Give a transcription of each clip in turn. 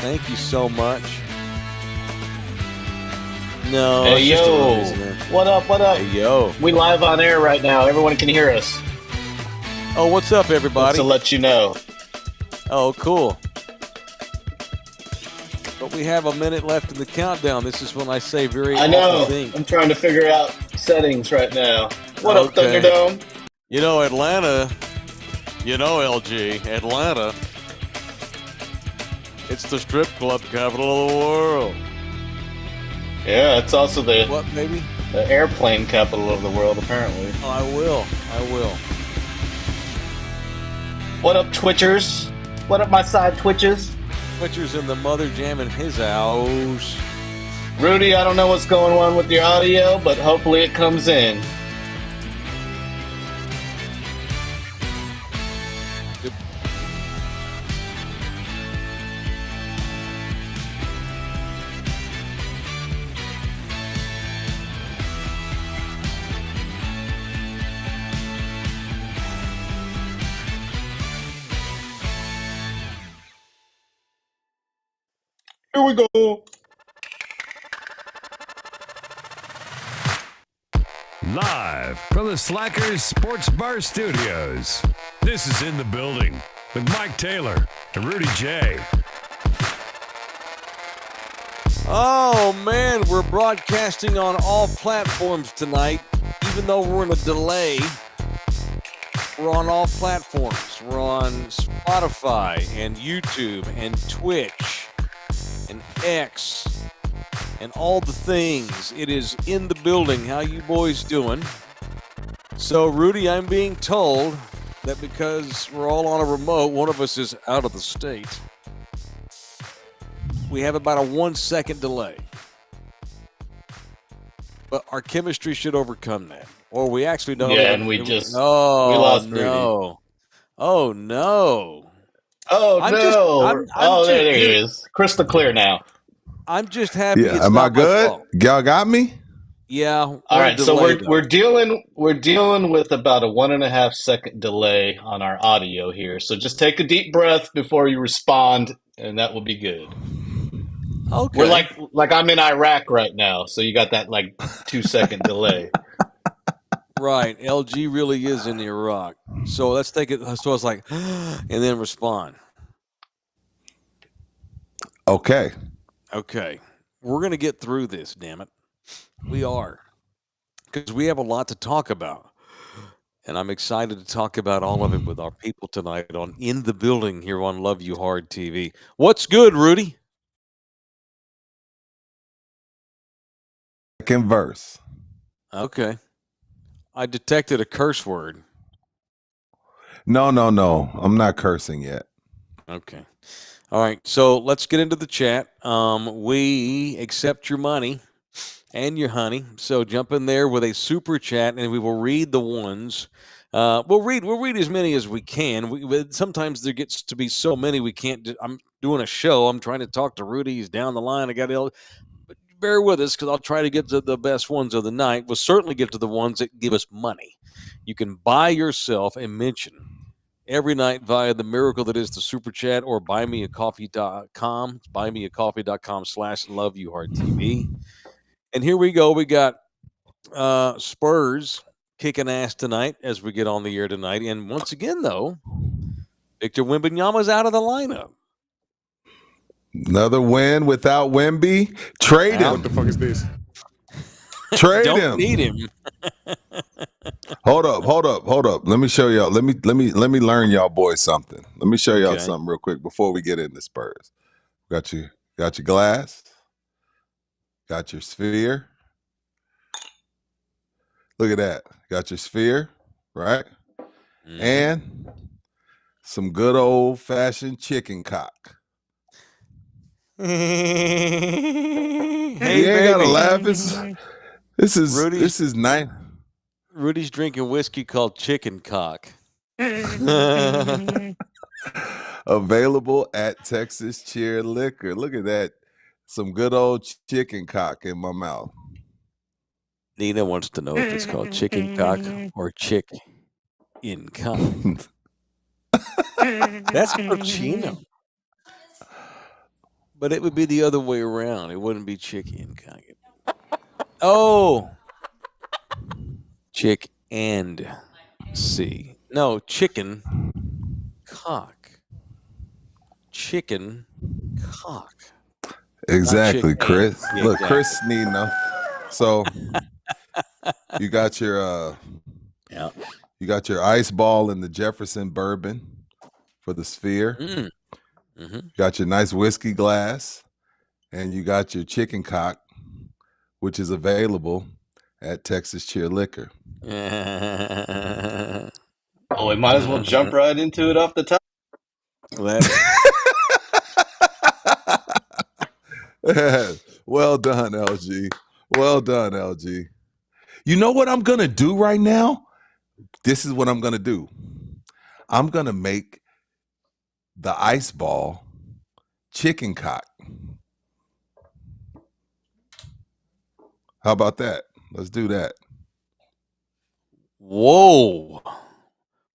Thank you so much. No, Hey, it's just a yo. release, man. What up? What up? Hey, yo. We live on air right now. Everyone can hear us. Oh, what's up, Just everybody? to let you know. Oh, cool. But we have a minute left in the countdown. This is when I say very I awful know. things. I'm trying to figure out settings right now. What up, Okay. Thunderdome? You know, Atlanta, LG, Atlanta, it's the strip club capital of the world. Yeah, it's also the What, baby? airplane capital of the world, apparently. Oh, I will. What up, Twitchers? What up, my side Twitches? Butcher's in the mother jam in his house. Rudy, I don't know what's going on with your audio, but hopefully it comes in. Here we go. Live from the Slackers Sports Bar Studios. This is In the Building with Mike Taylor and Rudy J. Oh, man, we're broadcasting on all platforms tonight. Even though we're in a delay, we're on all platforms. We're on Spotify and YouTube and Twitch and X and all the things. It is In the Building. How you boys doing? So, Rudy, I'm being told that because we're all on a remote, one of us is out of the state. We have about a 1 second delay. But our chemistry should overcome that. Or we actually don't. Yeah, and we no. lost Rudy. Oh, no. Oh, there he is. Crystal clear now. I'm just happy Yeah, it's am not I good? my fault. Y'all got me? Yeah. All right, so we're dealing with about a 1.5 second delay on our audio here. So just take a deep breath before you respond, and that will be good. Okay. We're like I'm in Iraq right now, so you got that like 2 second delay. Right. LG really is in Iraq. So let's take it. So it's like, and then respond. Okay. Okay. We're going to get through this, damn it. We are. Because we have a lot to talk about. And I'm excited to talk about all of it with our people tonight on In the Building here on Love You Hard TV. What's good, Rudy? Second verse. Okay. I detected a curse word. No. I'm not cursing yet. Okay. All right. So let's get into the chat. We accept your money and your honey. So jump in there with a super chat, and we will read the ones. We'll read as many as we can. Sometimes there gets to be so many we can't. I'm doing a show. I'm trying to talk to Rudy. He's down the line. I got to. But bear with us because I'll try to get to the best ones of the night. We'll certainly get to the ones that give us money. You can buy yourself a mention every night via the miracle that is the super chat or buymeacoffee.com. It's buymeacoffee.com/loveyouhardtv. And here we go. We got Spurs kicking ass tonight as we get on the air tonight. And once again, though, Victor Wembanyama's out of the lineup. Another win without Wemby. Trade him. What the fuck is this? Trade Don't him. need him. Hold up. Let me show y'all. Let me learn y'all boys something. Let me show y'all something real quick before we get into Spurs. Got your glass. Got your sphere. Look at that. Got your sphere, right? Mm-hmm. And some good old fashioned chicken cock. Hey, you ain't gotta laugh. This is nice. Rudy's drinking whiskey called chicken cock. Available at Texas Cheer Liquor. Look at that. Some good old chicken cock in my mouth. Nina wants to know if it's called chicken cock or chick in cock. That's Cochino. But it would be the other way around. It wouldn't be chicken. Oh, chick and C. No, chicken cock. Chicken cock. Exactly, Chris. Yeah, Look, exactly. Chris need no. So you got your Yeah. you got your ice ball in the Jefferson bourbon for the sphere. Mm. You got your nice whiskey glass, and you got your chicken cock, which is available at Texas Cheer Liquor. Oh, we might as well jump right into it off the top. Well done, LG. Well done, LG. You know what I'm going to do right now? This is what I'm going to do. I'm going to make the ice ball chicken cock. How about that? Let's do that. Whoa.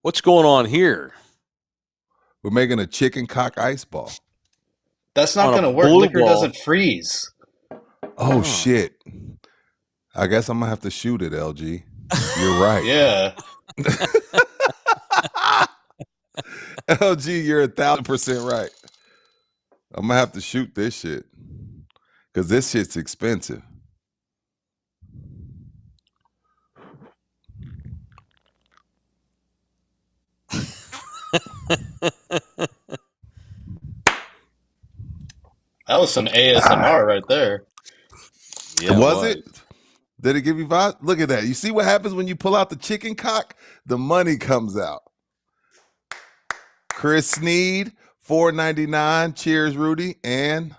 What's going on here? We're making a chicken cock ice ball. That's not On a going to work. blue Liquor ball. doesn't freeze. Oh, shit. I guess I'm going to have to shoot it, LG. You're right. Yeah. LG, you're 1,000% right. I'm going to have to shoot this shit because this shit's expensive. That was some ASMR right there. Yeah, was it? Did it give you vibe? Look at that. You see what happens when you pull out the chicken cock? The money comes out. Chris Sneed, $4.99. Cheers, Rudy. And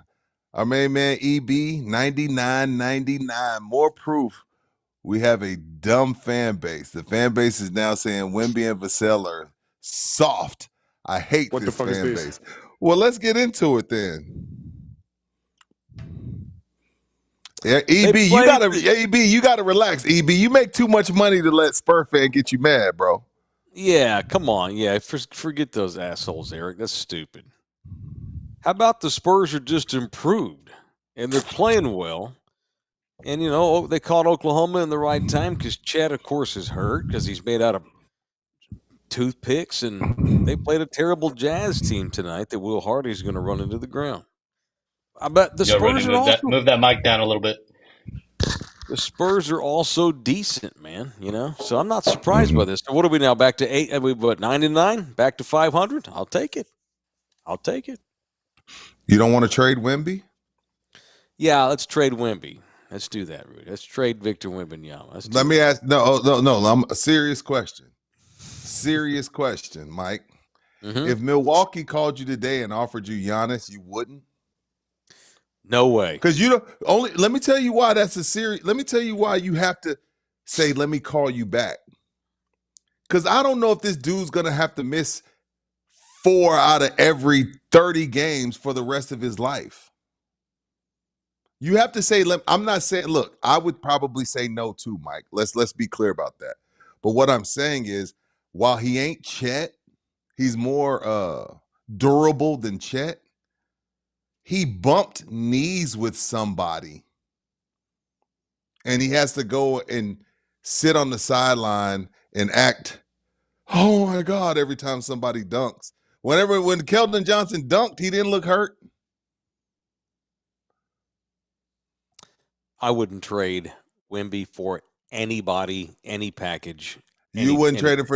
our main man EB, $99.99. More proof we have a dumb fan base. The fan base is now saying Wemby and Vassell are soft. I hate this fan base. Well, let's get into it then. Yeah, EB, you gotta relax. EB, you make too much money to let Spur fan get you mad, bro. Yeah, come on. Yeah, forget those assholes, Eric. That's stupid. How about the Spurs are just improved and they're playing well? And, they caught Oklahoma in the right time because Chet, of course, is hurt because he's made out of toothpicks. And they played a terrible Jazz team tonight that Will Hardy's going to run into the ground. I bet the Spurs are also... Move that mic down a little bit. The Spurs are also decent, man, So I'm not surprised by this. So what are we now, back to 8? We 9-9? Back to 500? I'll take it. You don't want to trade Wemby? Yeah, let's trade Wemby. Let's do that, Rudy. Let's trade Victor Wembanyama. Let me ask. No. I'm a serious question. Serious question, Mike. If Milwaukee called you today and offered you Giannis, you wouldn't? No way. Because let me tell you why that's a serious. Let me tell you why you have to say, let me call you back. Because I don't know if this dude's going to have to miss 4 out of every 30 games for the rest of his life. You have to say, I'm not saying, look, I would probably say no too, Mike. Let's be clear about that. But what I'm saying is, while he ain't Chet, he's more durable than Chet. He bumped knees with somebody, and he has to go and sit on the sideline and act, oh my God, every time somebody dunks. When Keldon Johnson dunked, he didn't look hurt. I wouldn't trade Wemby for anybody, any package. You wouldn't trade him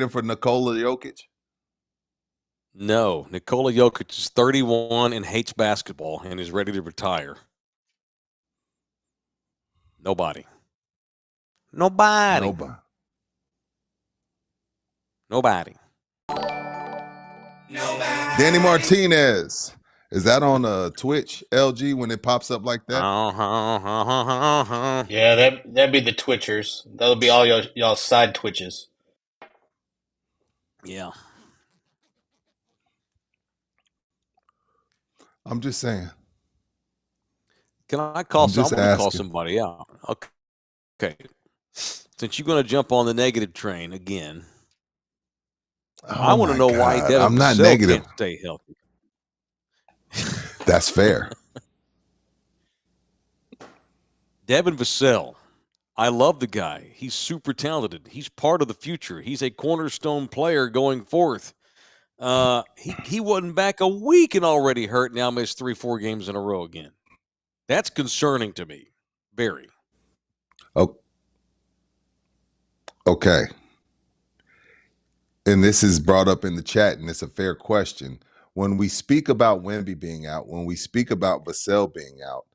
for Nikola Jokic? No. Nikola Jokic is 31 and hates basketball and is ready to retire. Nobody. Danny Martinez. Is that on Twitch, LG, when it pops up like that? Yeah, that'd be the Twitchers. That'll be all y'all side twitches. Yeah. I'm just saying. Can I call somebody out? Okay. Since you're going to jump on the negative train again, I want to know why Devin I'm not Vassell negative. can't stay healthy. That's fair. Devin Vassell. I love the guy. He's super talented. He's part of the future. He's a cornerstone player going forth. He wasn't back a week and already hurt. Now missed 3-4 games in a row again. That's concerning to me. Very. Oh, okay. And this is brought up in the chat, and it's a fair question. When we speak about Wemby being out, when we speak about Vassell being out,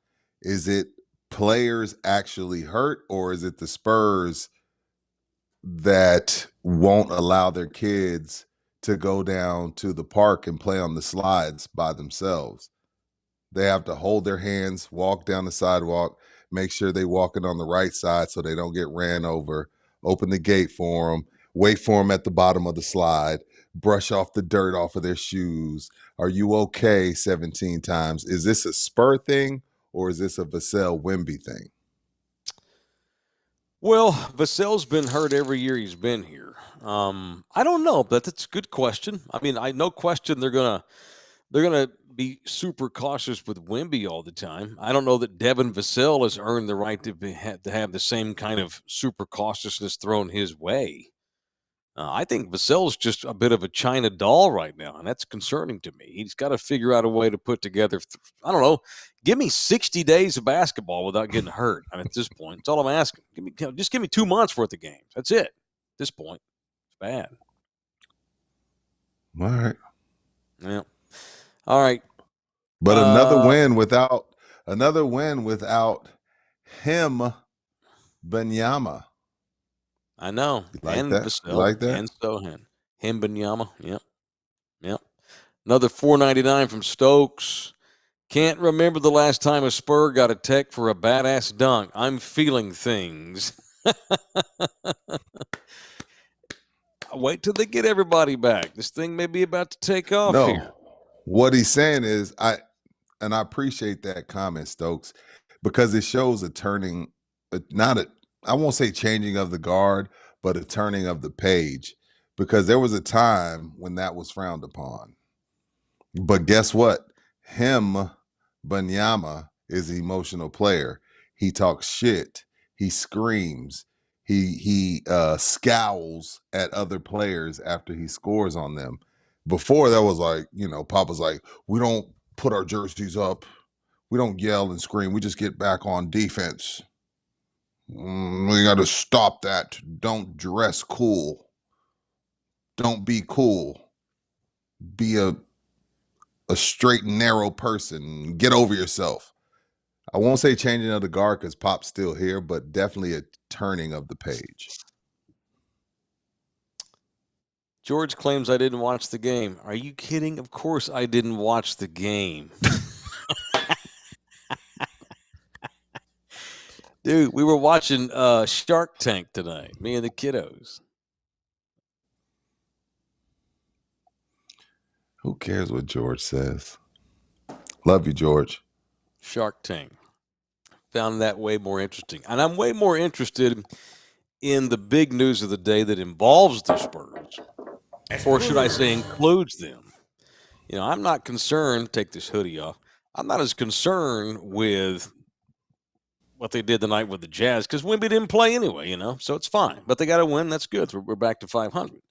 is it players actually hurt, or is it the Spurs that won't allow their kids to go down to the park and play on the slides by themselves? They have to hold their hands, walk down the sidewalk, make sure they walking on the right side so they don't get ran over, open the gate for them, wait for them at the bottom of the slide, brush off the dirt off of their shoes. Are you okay 17 times? Is this a Spur thing, or is this a Vassell Wemby thing? Well, Vassell's been hurt every year he's been here. I don't know, but that's a good question. I mean, no question they're gonna be super cautious with Wemby all the time. I don't know that Devin Vassell has earned the right to have the same kind of super cautiousness thrown his way. I think Vassell's just a bit of a China doll right now, and that's concerning to me. He's got to figure out a way to put together, I don't know, give me 60 days of basketball without getting hurt. I mean, at this point, that's all I'm asking. Just give me 2 months worth of games. That's it. At this point, it's bad. All right. Yeah. All right. But another win without him, Wembanyama. I know. You like And that? Vassell, You like that? and Sohan. Wembanyama. Yep. Another $4.99 from Stokes. Can't remember the last time a Spur got a tech for a badass dunk. I'm feeling things. Wait till they get everybody back. This thing may be about to take off here. What he's saying is, I appreciate that comment, Stokes, because it shows a turning, I won't say changing of the guard, but a turning of the page, because there was a time when that was frowned upon. But guess what? Wembanyama is an emotional player. He talks shit. He screams. He scowls at other players after he scores on them. Before that was like, Papa's like, we don't put our jerseys up. We don't yell and scream. We just get back on defense. We got to stop that. Don't dress cool. Don't be cool. Be a straight and narrow person. Get over yourself. I won't say changing of the guard because Pop's still here, but definitely a turning of the page. George claims I didn't watch the game. Are you kidding? Of course I didn't watch the game. Dude, we were watching Shark Tank tonight, me and the kiddos. Who cares what George says? Love you, George. Shark Tank. Found that way more interesting. And I'm way more interested in the big news of the day that involves the Spurs. Or should I say includes them. I'm not concerned, take this hoodie off, I'm not as concerned with what they did tonight with the Jazz because Wemby didn't play anyway, so it's fine. But they got to win. That's good. We're back to 500.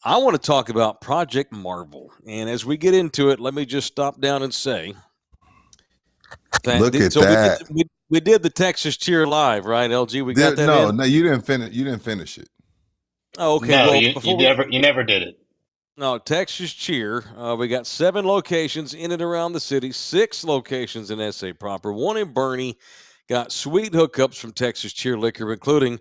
I want to talk about Project Marvel. And as we get into it, let me just stop down and say that. Look at that. We did the Texas Cheer live, right, LG? We got that in? No, you didn't finish. You didn't finish it. Oh, okay. No, well, you never did it. No, Texas Cheer. We got 7 locations in and around the city, 6 locations in SA proper, 1 in Bernie. Got sweet hookups from Texas Cheer Liquor, including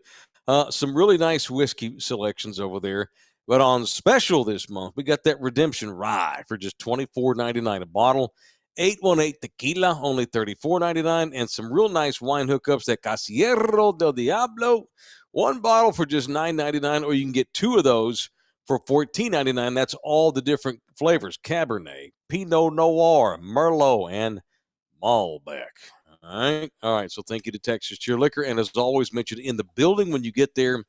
some really nice whiskey selections over there. But on special this month, we got that Redemption Rye for just $24.99 a bottle. 818 Tequila, only $34.99. And some real nice wine hookups, that Casillero del Diablo. 1 bottle for just $9.99, or you can get 2 of those for $14.99. That's all the different flavors: Cabernet, Pinot Noir, Merlot, and Malbec. All right. So thank you to Texas Cheer Liquor. And as always, mentioned in the building when you get there,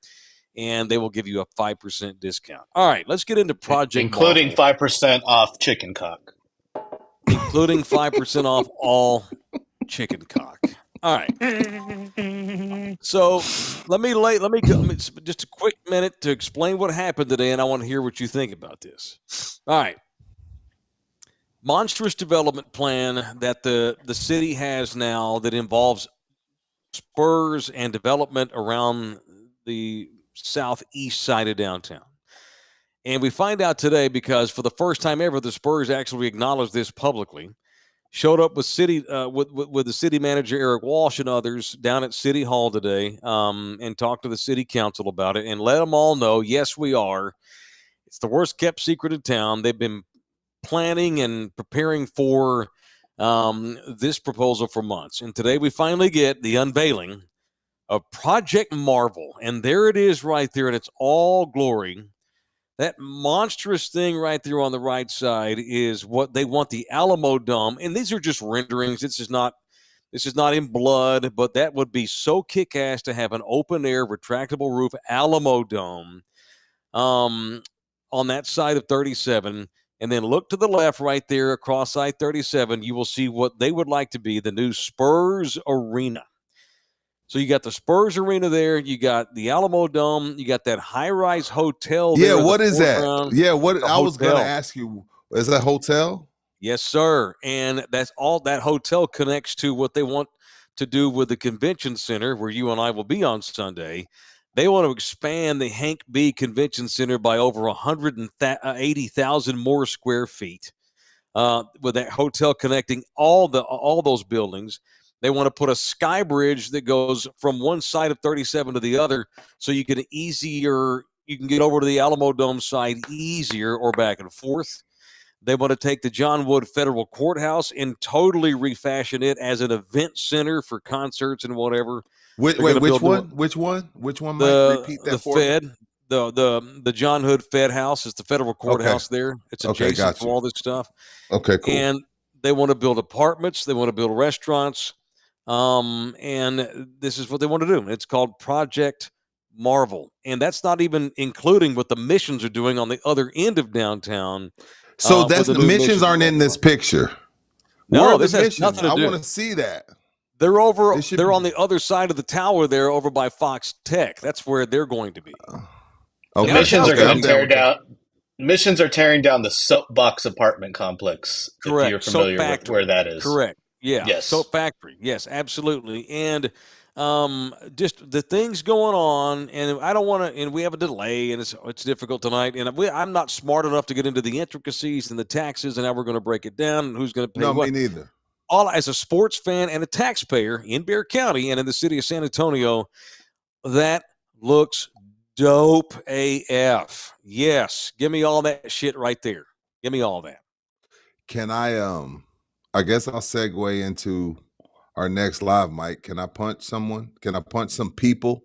and they will give you a 5% discount. All right, let's get into Project Including Marvel. 5% off chicken cock. including 5% off all chicken cock. All right. So let me go just a quick minute to explain what happened today, and I want to hear what you think about this. All right. Monstrous development plan that the city has now that involves Spurs and development around the southeast side of downtown. And we find out today because for the first time ever, the Spurs actually acknowledged this publicly. Showed up with with the city manager Eric Walsh and others down at City Hall today, and talked to the city council about it and let them all know, yes, we are. It's the worst kept secret in town. They've been planning and preparing for this proposal for months, and today we finally get the unveiling of Project Marvel, and there it is right there, and it's all glory. That monstrous thing right there on the right side is what they want, the Alamodome. And these are just renderings. This is not in blood, but that would be so kick-ass to have an open-air, retractable roof Alamodome on that side of 37. And then look to the left right there across I-37. You will see what they would like to be the new Spurs Arena. So you got the Spurs Arena there. You got the Alamodome. You got that high-rise hotel there. Yeah, what is that? Yeah, what I was going to ask you, is that hotel? Yes, sir. And that's all. That hotel connects to what they want to do with the convention center where you and I will be on Sunday. They want to expand the Hank B Convention Center by over 180,000 more square feet with that hotel connecting all those buildings. They want to put a sky bridge that goes from one side of 37 to the other so you can get over to the Alamodome side easier or back and forth. They want to take the John Wood Federal Courthouse and totally refashion it as an event center for concerts and whatever. Which one? Which one might repeat that for Fed. The John Hood Fed House is the federal courthouse there. It's adjacent to all this stuff. Okay, cool. And they want to build apartments. They want to build restaurants. And this is what they want to do. It's called Project Marvel. And that's not even including what the missions are doing on the other end of downtown. So that's the missions aren't in this picture. No, this has nothing to do. I want to see that. They're on the other side of the tower there over by Fox Tech. That's where they're going to be. Okay. Missions are going to tear down. Missions are tearing down the Soapbox apartment complex. Correct. If you're familiar with where that is. Correct. Yeah. Yes. Soap factory. Yes, absolutely. And just the things going on, and I don't want to. And we have a delay, and it's difficult tonight. And I'm not smart enough to get into the intricacies and the taxes and how we're going to break it down and who's going to pay what. No, me neither. All as a sports fan and a taxpayer in Bexar County and in the city of San Antonio, that looks dope AF. Yes, give me all that shit right there. Give me all that. Can I guess I'll segue into our next live, Mike. Can I punch someone? Can I punch some people?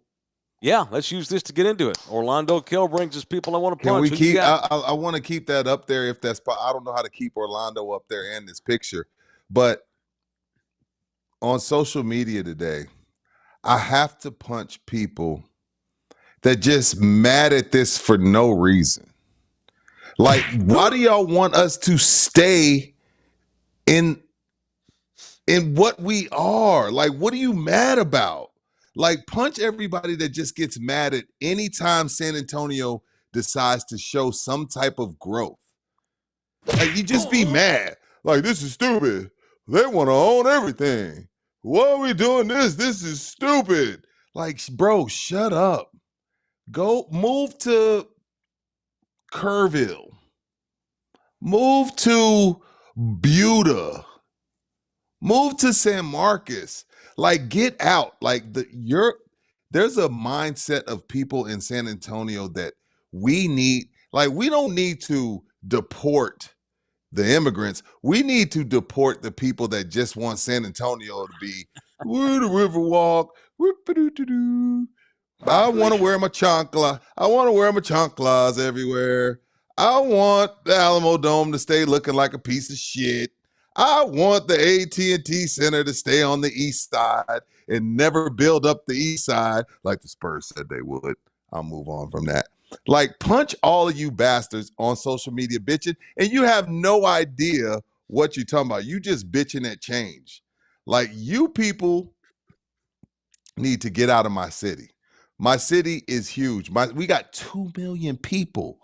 Yeah, let's use this to get into it. Orlando Kill brings us people I want to punch. Can we keep? I want to keep that up there if that's. I don't know how to keep Orlando up there in this picture, but on social media today, I have to punch people that just mad at this for no reason. Like, why do y'all want us to stay in what we are? Like, what are you mad about? Like, punch everybody that just gets mad at any time San Antonio decides to show some type of growth. Like, you just be mad. Like, this is stupid. They want to own everything. Why are we doing this? This is stupid. Like, bro, shut up. Go move to Kerrville. Move to Buda. Move to San Marcos. Like, get out. Like, there's a mindset of people in San Antonio that we need. Like, we don't need to deport the immigrants. We need to deport the people that just want San Antonio to be where the river walk. I want to wear my chancla. I want to wear my chanclas everywhere. I want the Alamodome to stay looking like a piece of shit. I want the AT&T Center to stay on the east side and never build up the east side like the Spurs said they would. I'll move on from that. Like, punch all of you bastards on social media bitching, and you have no idea what you talking about. You just bitching at change. Like, you people need to get out of my city. My city is huge. We got 2 million people.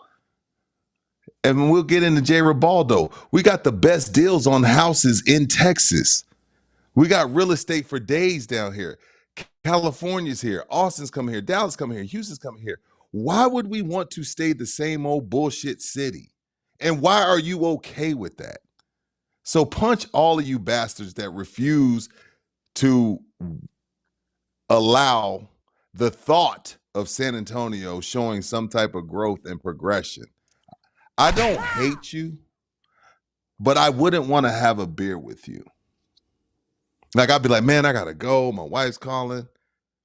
And we'll get into J. Ribaldo. We got the best deals on houses in Texas. We got real estate for days down here. California's here. Austin's coming here. Dallas coming here. Houston's coming here. Why would we want to stay the same old bullshit city? And why are you okay with that? So punch all of you bastards that refuse to allow the thought of San Antonio showing some type of growth and progression. I don't hate you, but I wouldn't want to have a beer with you. Like, I'd be like, man, I gotta go. My wife's calling.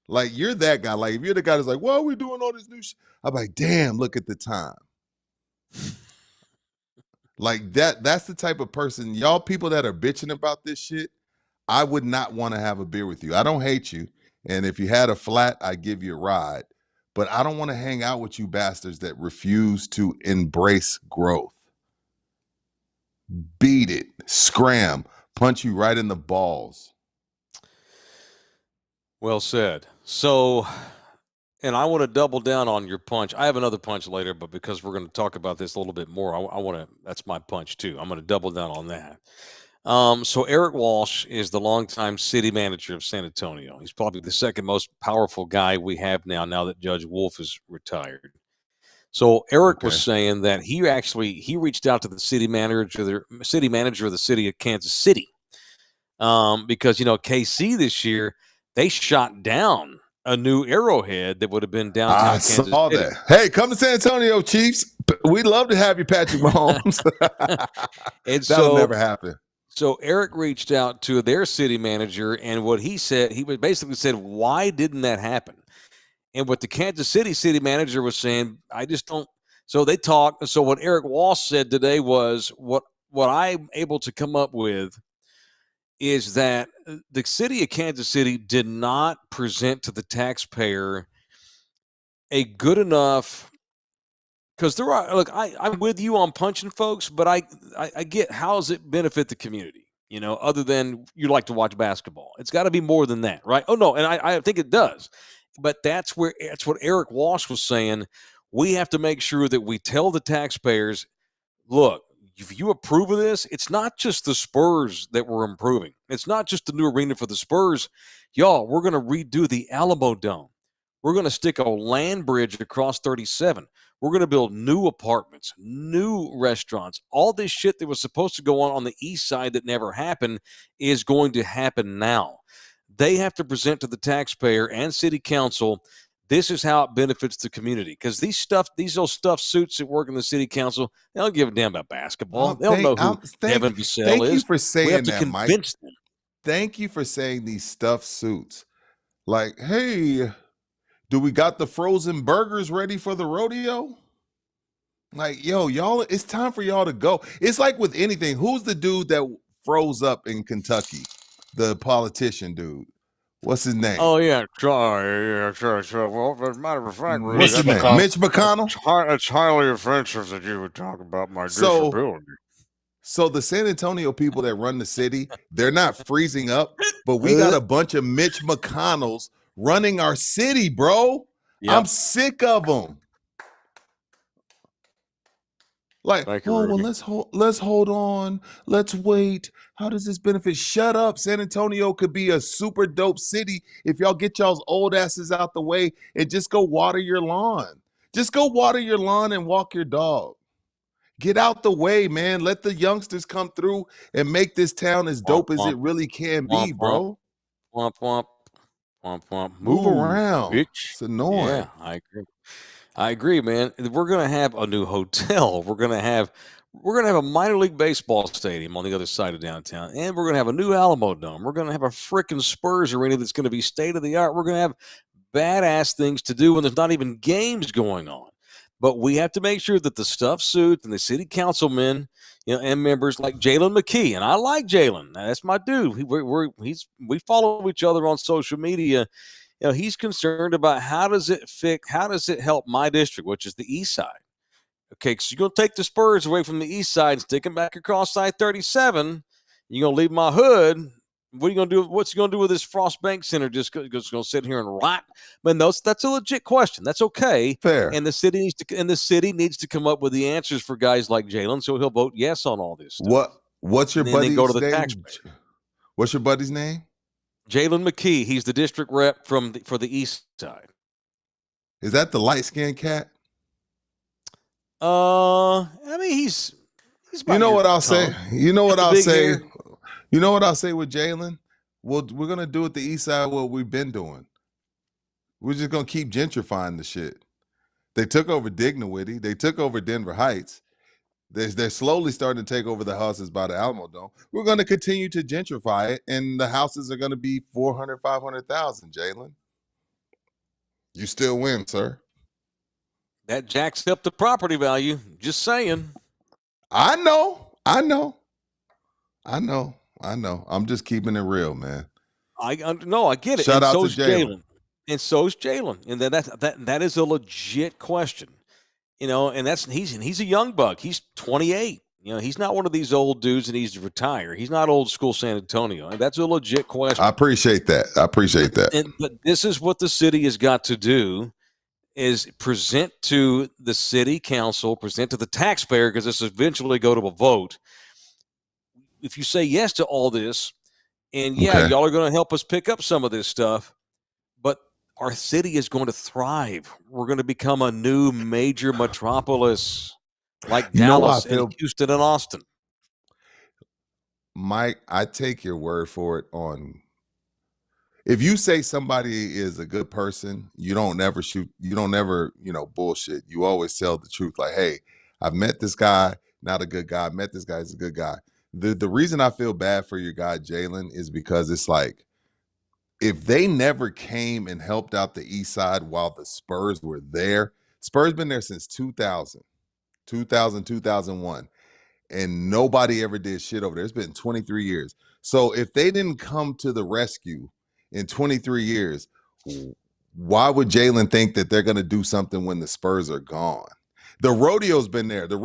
Like, you're that guy. Like, if you're the guy that's like, why are we doing all this new shit? I'm like, damn, look at the time. Like, that's the type of person, y'all people that are bitching about this shit, I would not want to have a beer with you. I don't hate you. And if you had a flat, I'd give you a ride. But I don't want to hang out with you bastards that refuse to embrace growth. Beat it, scram, punch you right in the balls. Well said. So, and I want to double down on your punch. I have another punch later, but because we're going to talk about this a little bit more, I want to, that's my punch too. I'm going to double down on that. So Eric Walsh is the longtime city manager of San Antonio. He's probably the second most powerful guy we have now that Judge Wolf is retired. So Eric was saying that he reached out to the city manager of the city of Kansas City, because KC this year they shot down a new Arrowhead that would have been downtown Kansas City. I saw that. Hey, come to San Antonio, Chiefs. We'd love to have you, Patrick Mahomes. That'll never happen. So Eric reached out to their city manager, and what he said, he basically said, why didn't that happen? And what the Kansas City manager was saying, I just don't. So they talked. So what Eric Walsh said today was, what I'm able to come up with is that the city of Kansas City did not present to the taxpayer a good enough. Because there are, look, I'm with you on punching folks, but I get, how does it benefit the community? Other than you like to watch basketball, it's got to be more than that, right? Oh no, and I think it does, but that's what Eric Walsh was saying. We have to make sure that we tell the taxpayers, look, if you approve of this, it's not just the Spurs that we're improving. It's not just the new arena for the Spurs, y'all. We're going to redo the Alamodome. We're going to stick a land bridge across 37. We're going to build new apartments, new restaurants. All this shit that was supposed to go on the east side that never happened is going to happen now. They have to present to the taxpayer and city council, this is how it benefits the community. Because these old stuffed suits that work in the city council, they don't give a damn about basketball. They don't know who Devin Vassell is. Thank you for saying that, Mike. Them. Thank you for saying these stuffed suits. Like, hey, do we got the frozen burgers ready for the rodeo? Like, yo, y'all, it's time for y'all to go. It's like with anything. Who's the dude that froze up in Kentucky? The politician dude. What's his name? Oh, yeah. Sure. Well, as a matter of fact, what's his name? Mitch McConnell? It's highly offensive that you would talk about my disability. So the San Antonio people that run the city, they're not freezing up, but we got a bunch of Mitch McConnells running our city, bro. Yep. I'm sick of them. Like, let's hold on. Let's wait. How does this benefit? Shut up. San Antonio could be a super dope city if y'all get y'all's old asses out the way and just go water your lawn. Just go water your lawn and walk your dog. Get out the way, man. Let the youngsters come through and make this town as dope as it really can be, bro. Womp, womp. Womp, womp. Move around. Bitch. It's annoying. Yeah, I agree, man. We're gonna have a new hotel. We're gonna have a minor league baseball stadium on the other side of downtown, and we're gonna have a new Alamodome. We're gonna have a freaking Spurs arena that's gonna be state of the art. We're gonna have badass things to do when there's not even games going on. But we have to make sure that the stuffed suit and the city councilmen, and members like Jalen McKee, and I like Jalen. That's my dude. We follow each other on social media. He's concerned about how does it help my district, which is the east side. Okay, so you're going to take the Spurs away from the east side and stick them back across I-37. You're going to leave my hood. What are you going to do? What's he going to do with this Frost Bank Center? Just going to sit here and rot? Man, that's a legit question. That's okay. Fair. And the city needs to come up with the answers for guys like Jalen, so he'll vote yes on all this stuff. What's your And then they go to buddy's the name? taxpayer. What's your buddy's name? Jalen McKee. He's the district rep for the east side. Is that the light-skinned cat? I mean, he's You know what I'll say? You know what I'll say? Hair. You know what I'll say with Jalen? Well, we're gonna do at the east side what we've been doing. We're just gonna keep gentrifying the shit. They took over Dignowity. They took over Denver Heights. They're slowly starting to take over the houses by the Alamodome. We're going to continue to gentrify it, and the houses are going to be 400, 500,000, Jalen. You still win, sir. That jacks up the property value. Just saying. I know. I'm just keeping it real, man. I get it. Shout out to Jalen. And so's Jalen. And that is a legit question. You know, and he's a young buck. He's 28. You know, he's not one of these old dudes that needs to retire. He's not old school San Antonio. And that's a legit question. I appreciate that. But this is what the city has got to do, is present to the city council, present to the taxpayer, because this eventually go to a vote. If you say yes to all this, and y'all are going to help us pick up some of this stuff, but our city is going to thrive. We're going to become a new major metropolis like Dallas and Houston and Austin. Mike, I take your word for it on. If you say somebody is a good person, you don't never, bullshit. You always tell the truth. Like, hey, I've met this guy, not a good guy. I met this guy, he's a good guy. The reason I feel bad for your guy, Jalen, is because it's like, if they never came and helped out the east side while the Spurs were there, Spurs been there since 2000, 2001, and nobody ever did shit over there. It's been 23 years. So if they didn't come to the rescue in 23 years, why would Jalen think that they're going to do something when the Spurs are gone? The rodeo's been there. The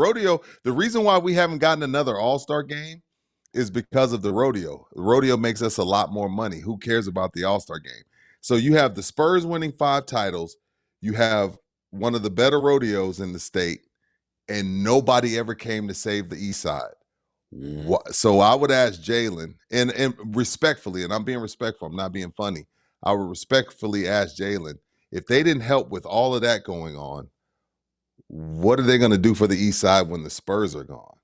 reason why we haven't gotten another All-Star game is because of the rodeo. The rodeo makes us a lot more money. Who cares about the All-Star game? So you have the Spurs winning 5 titles. You have one of the better rodeos in the state, and nobody ever came to save the east side. So I would ask Jalen, and respectfully, and I'm being respectful, I'm not being funny, I would respectfully ask Jalen, if they didn't help with all of that going on, what are they going to do for the east side when the Spurs are gone?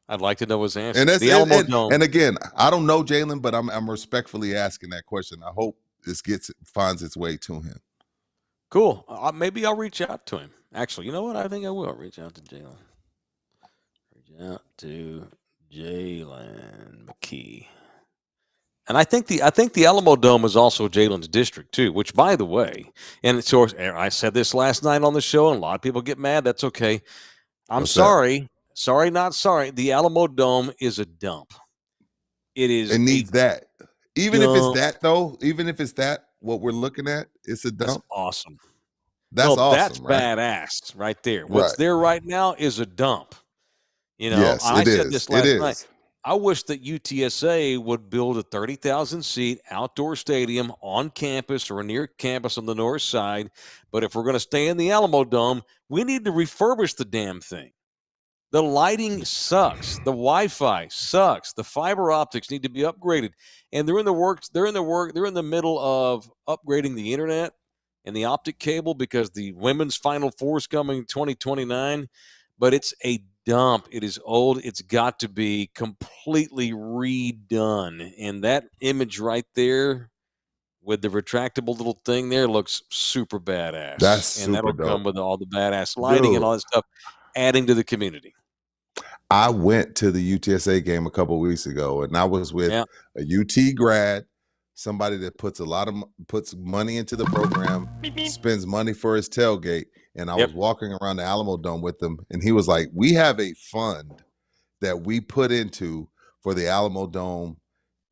I'd like to know his answer. And the Alamodome. And again, I don't know Jalen, but I'm respectfully asking that question. I hope this finds its way to him. Cool. Maybe I'll reach out to him. Actually, you know what? I think I will reach out to Jalen. Reach out to Jalen McKee. And I think the Alamodome is also Jalen's district too, which, by the way, and so I said this last night on the show, and a lot of people get mad. That's okay. I'm sorry. Sorry, not sorry. The Alamodome is a dump. It is. It needs that. Even if it's that, though, even if it's that, what we're looking at, it's a dump. That's awesome. That's awesome. That's right? badass right there. What's there right now is a dump. You know, yes, I said this last night. I wish that UTSA would build a 30,000-seat outdoor stadium on campus or near campus on the north side. But if we're going to stay in the Alamodome, we need to refurbish the damn thing. The lighting sucks. The Wi-Fi sucks. The fiber optics need to be upgraded. And they're in the middle of upgrading the internet and the optic cable because the women's Final Four is coming in 2029. But it's a dump. It is old. It's got to be completely redone. And that image right there with the retractable little thing there looks super badass. That'll dope. Come with all the badass lighting and all that stuff, adding to the community. I went to the UTSA game a couple of weeks ago, and I was with a UT grad, somebody that puts money into the program, spends money for his tailgate. And I was walking around the Alamodome with him, and he was like, we have a fund that we put into for the Alamodome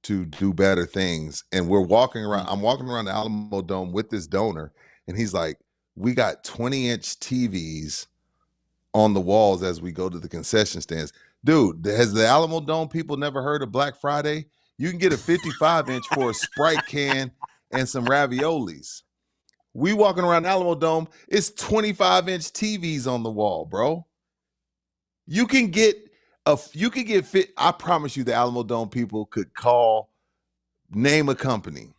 to do better things. And we're walking around, I'm walking around the Alamodome with this donor, and he's like, we got 20-inch TVs on the walls as we go to the concession stands. Dude, has the Alamodome people never heard of Black Friday? You can get a 55-inch for a Sprite can and some raviolis. We walking around Alamodome, it's 25-inch TVs on the wall, bro. You can get fit. I promise you the Alamodome people could name a company.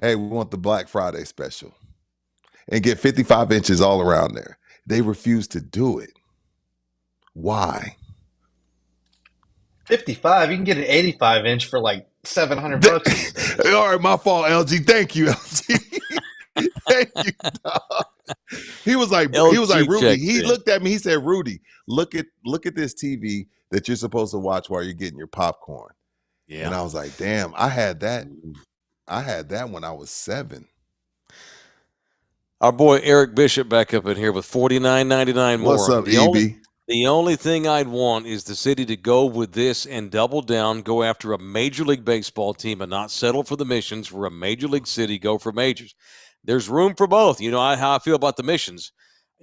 Hey, we want the Black Friday special and get 55 inches all around there. They refuse to do it. Why? 55, you can get an 85-inch for like $700 these days. All right, my fault, LG. Thank you, LG. Thank you, dog. He was like, Rudy. He looked at me. He said, Rudy, look at this TV that you're supposed to watch while you're getting your popcorn. Yeah. And I was like, damn, I had that. I had that when I was 7. Our boy Eric Bishop back up in here with $49.99 more. What's up, EB? The only thing I'd want is the city to go with this and double down, go after a Major League Baseball team and not settle for the missions. We're a Major League city, go for majors. There's room for both. You know how I feel about the missions.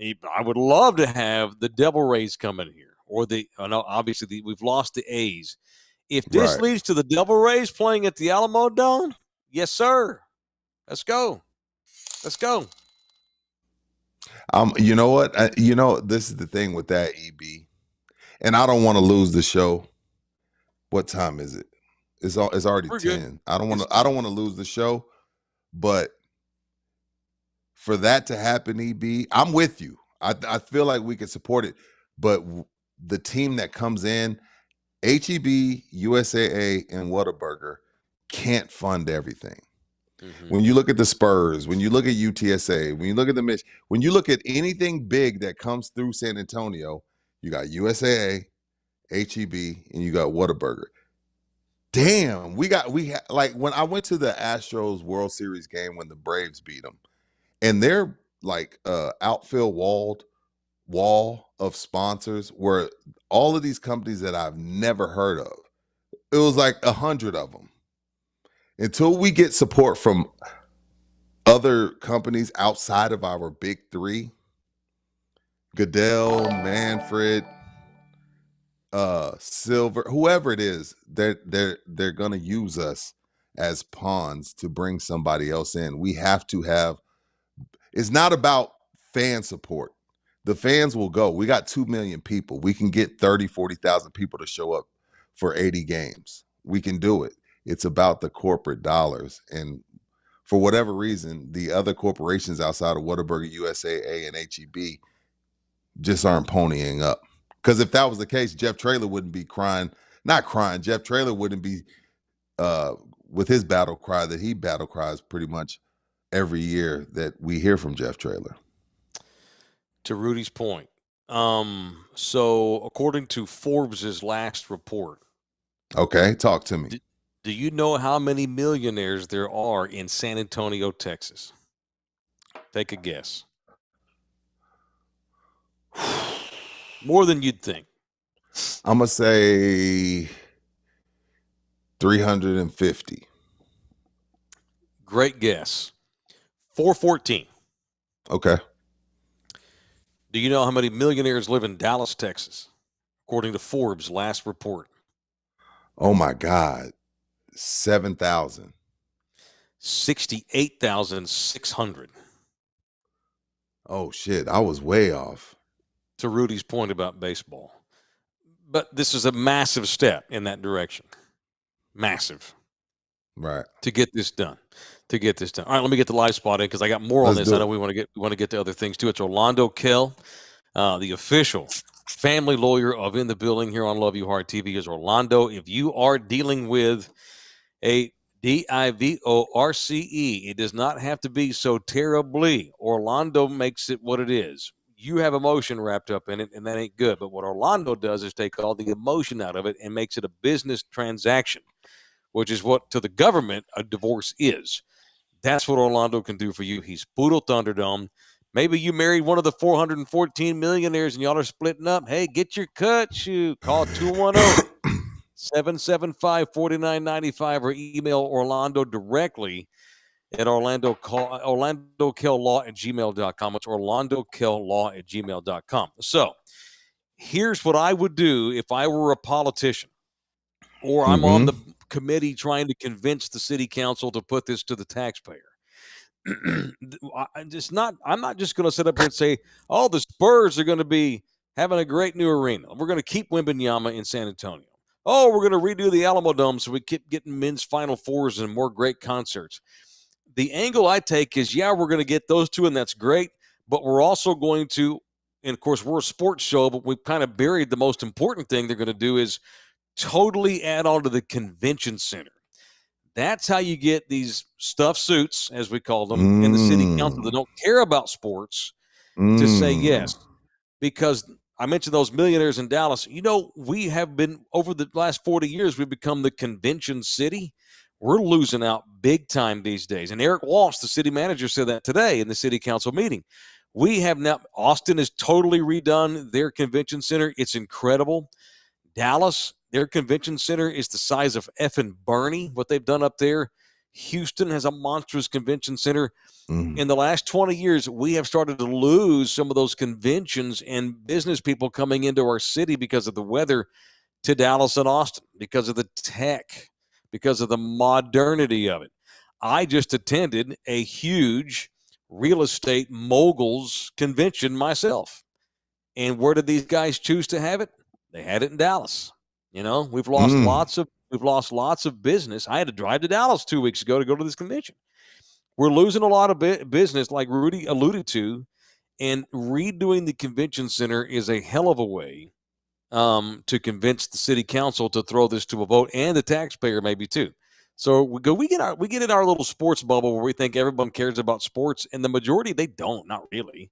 I would love to have the Devil Rays come in here, or obviously we've lost the A's. If this leads to the Devil Rays playing at the Alamodome, yes, sir. Let's go. Let's go. You know what? This is the thing with that, EB, and I don't want to lose the show. What time is it? It's already 10. Good. I don't want to lose the show, but for that to happen, EB, I'm with you. I feel like we can support it, but the team that comes in, HEB, USAA, and Whataburger can't fund everything. Mm-hmm. When you look at the Spurs, when you look at UTSA, when you look at the Mitch, when you look at anything big that comes through San Antonio, you got USAA, HEB, and you got Whataburger. Damn, like when I went to the Astros World Series game when the Braves beat them, and their like outfield wall of sponsors were all of these companies that I've never heard of. It was like 100 of them. Until we get support from other companies outside of our big 3, Goodell, Manfred, Silver, whoever it is, they're gonna use us as pawns to bring somebody else in. We have to have. It's not about fan support. The fans will go. We got 2 million people. We can get 30, 40,000 people to show up for 80 games. We can do it. It's about the corporate dollars. And for whatever reason, the other corporations outside of Whataburger, USAA, and HEB just aren't ponying up. Because if that was the case, Jeff Traylor wouldn't be not crying. Jeff Traylor wouldn't be with his battle cry that he battle cries pretty much every year that we hear from Jeff Traylor. To Rudy's point, so according to Forbes' last report. Okay, talk to me. Do you know how many millionaires there are in San Antonio, Texas? Take a guess. More than you'd think. I'm going to say 350. Great guess. 414. Okay. Do you know how many millionaires live in Dallas, Texas? According to Forbes' last report. Oh, my God. 7,000. 68,600. Oh, shit. I was way off. To Rudy's point about baseball. But this is a massive step in that direction. Massive. Right. To get this done. All right, let me get the live spot in because I got more on this. I know we want to get to other things too. It's Orlando Kell, the official family lawyer of In the Building here on Love You Hard TV is Orlando. If you are dealing with a divorce, it does not have to be so terribly. Orlando makes it what it is. You have emotion wrapped up in it, and that ain't good. But what Orlando does is take all the emotion out of it and makes it a business transaction, which is what to the government a divorce is. That's what Orlando can do for you. He's Poodle Thunderdome. Maybe you married one of the 414 millionaires and y'all are splitting up. Hey, get your cut. Shoot. Call 210-775-4995 or email Orlando directly at orlandokell.law@gmail.com. It's orlandokell.law@gmail.com. So here's what I would do if I were a politician or I'm on the committee trying to convince the city council to put this to the taxpayer. I'm not just going to sit up here and say, oh, the Spurs are going to be having a great new arena. We're going to keep Wembanyama in San Antonio. Oh, we're going to redo the Alamodome so we keep getting men's Final Fours and more great concerts. The angle I take is, yeah, we're going to get those two, and that's great, but we're also going to, and of course, we're a sports show, but we've kind of buried the most important thing they're going to do is totally add on to the convention center. That's how you get these stuffed suits, as we call them, in the city council that don't care about sports to say yes. Because I mentioned those millionaires in Dallas. You know, we have been, over the last 40 years, we've become the convention city. We're losing out big time these days. And Eric Walsh, the city manager, said that today in the city council meeting. We have now, Austin has totally redone their convention center. It's incredible. Dallas, their convention center is the size of effing Bernie, what they've done up there. Houston has a monstrous convention center. In the last 20 years, we have started to lose some of those conventions and business people coming into our city because of the weather to Dallas and Austin, because of the tech, because of the modernity of it. I just attended a huge real estate moguls convention myself. And where did these guys choose to have it? They had it in Dallas. You know, we've lost lots of business. I had to drive to Dallas 2 weeks ago to go to this convention. We're losing a lot of business, like Rudy alluded to, and redoing the convention center is a hell of a way to convince the city council to throw this to a vote, and the taxpayer maybe too. So we get in our little sports bubble where we think everyone cares about sports, and the majority, they don't, not really.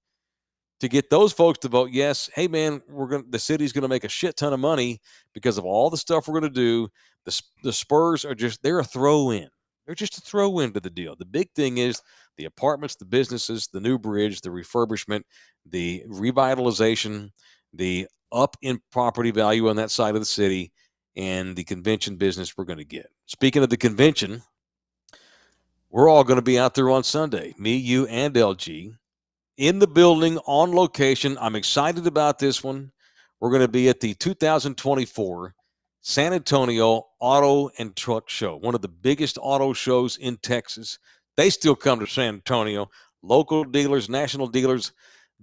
To get those folks to vote yes, hey man, the city's going to make a shit ton of money because of all the stuff we're going to do. The Spurs are they're a throw in. They're just a throw into the deal. The big thing is the apartments, the businesses, the new bridge, the refurbishment, the revitalization, the up in property value on that side of the city, and the convention business we're going to get. Speaking of the convention, we're all going to be out there on Sunday, me, you, and LG, in the building, on location. I'm excited about this one. We're going to be at the 2024 San Antonio Auto and Truck Show, one of the biggest auto shows in Texas. They still come to San Antonio. Local dealers, national dealers,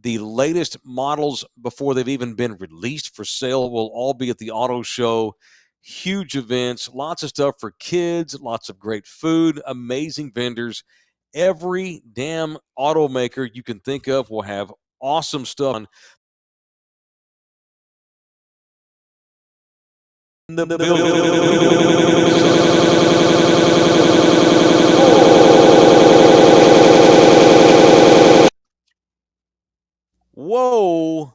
the latest models before they've even been released for sale will all be at the auto show. Huge events, lots of stuff for kids, lots of great food, amazing vendors. Every damn automaker you can think of will have awesome stuff on the Whoa.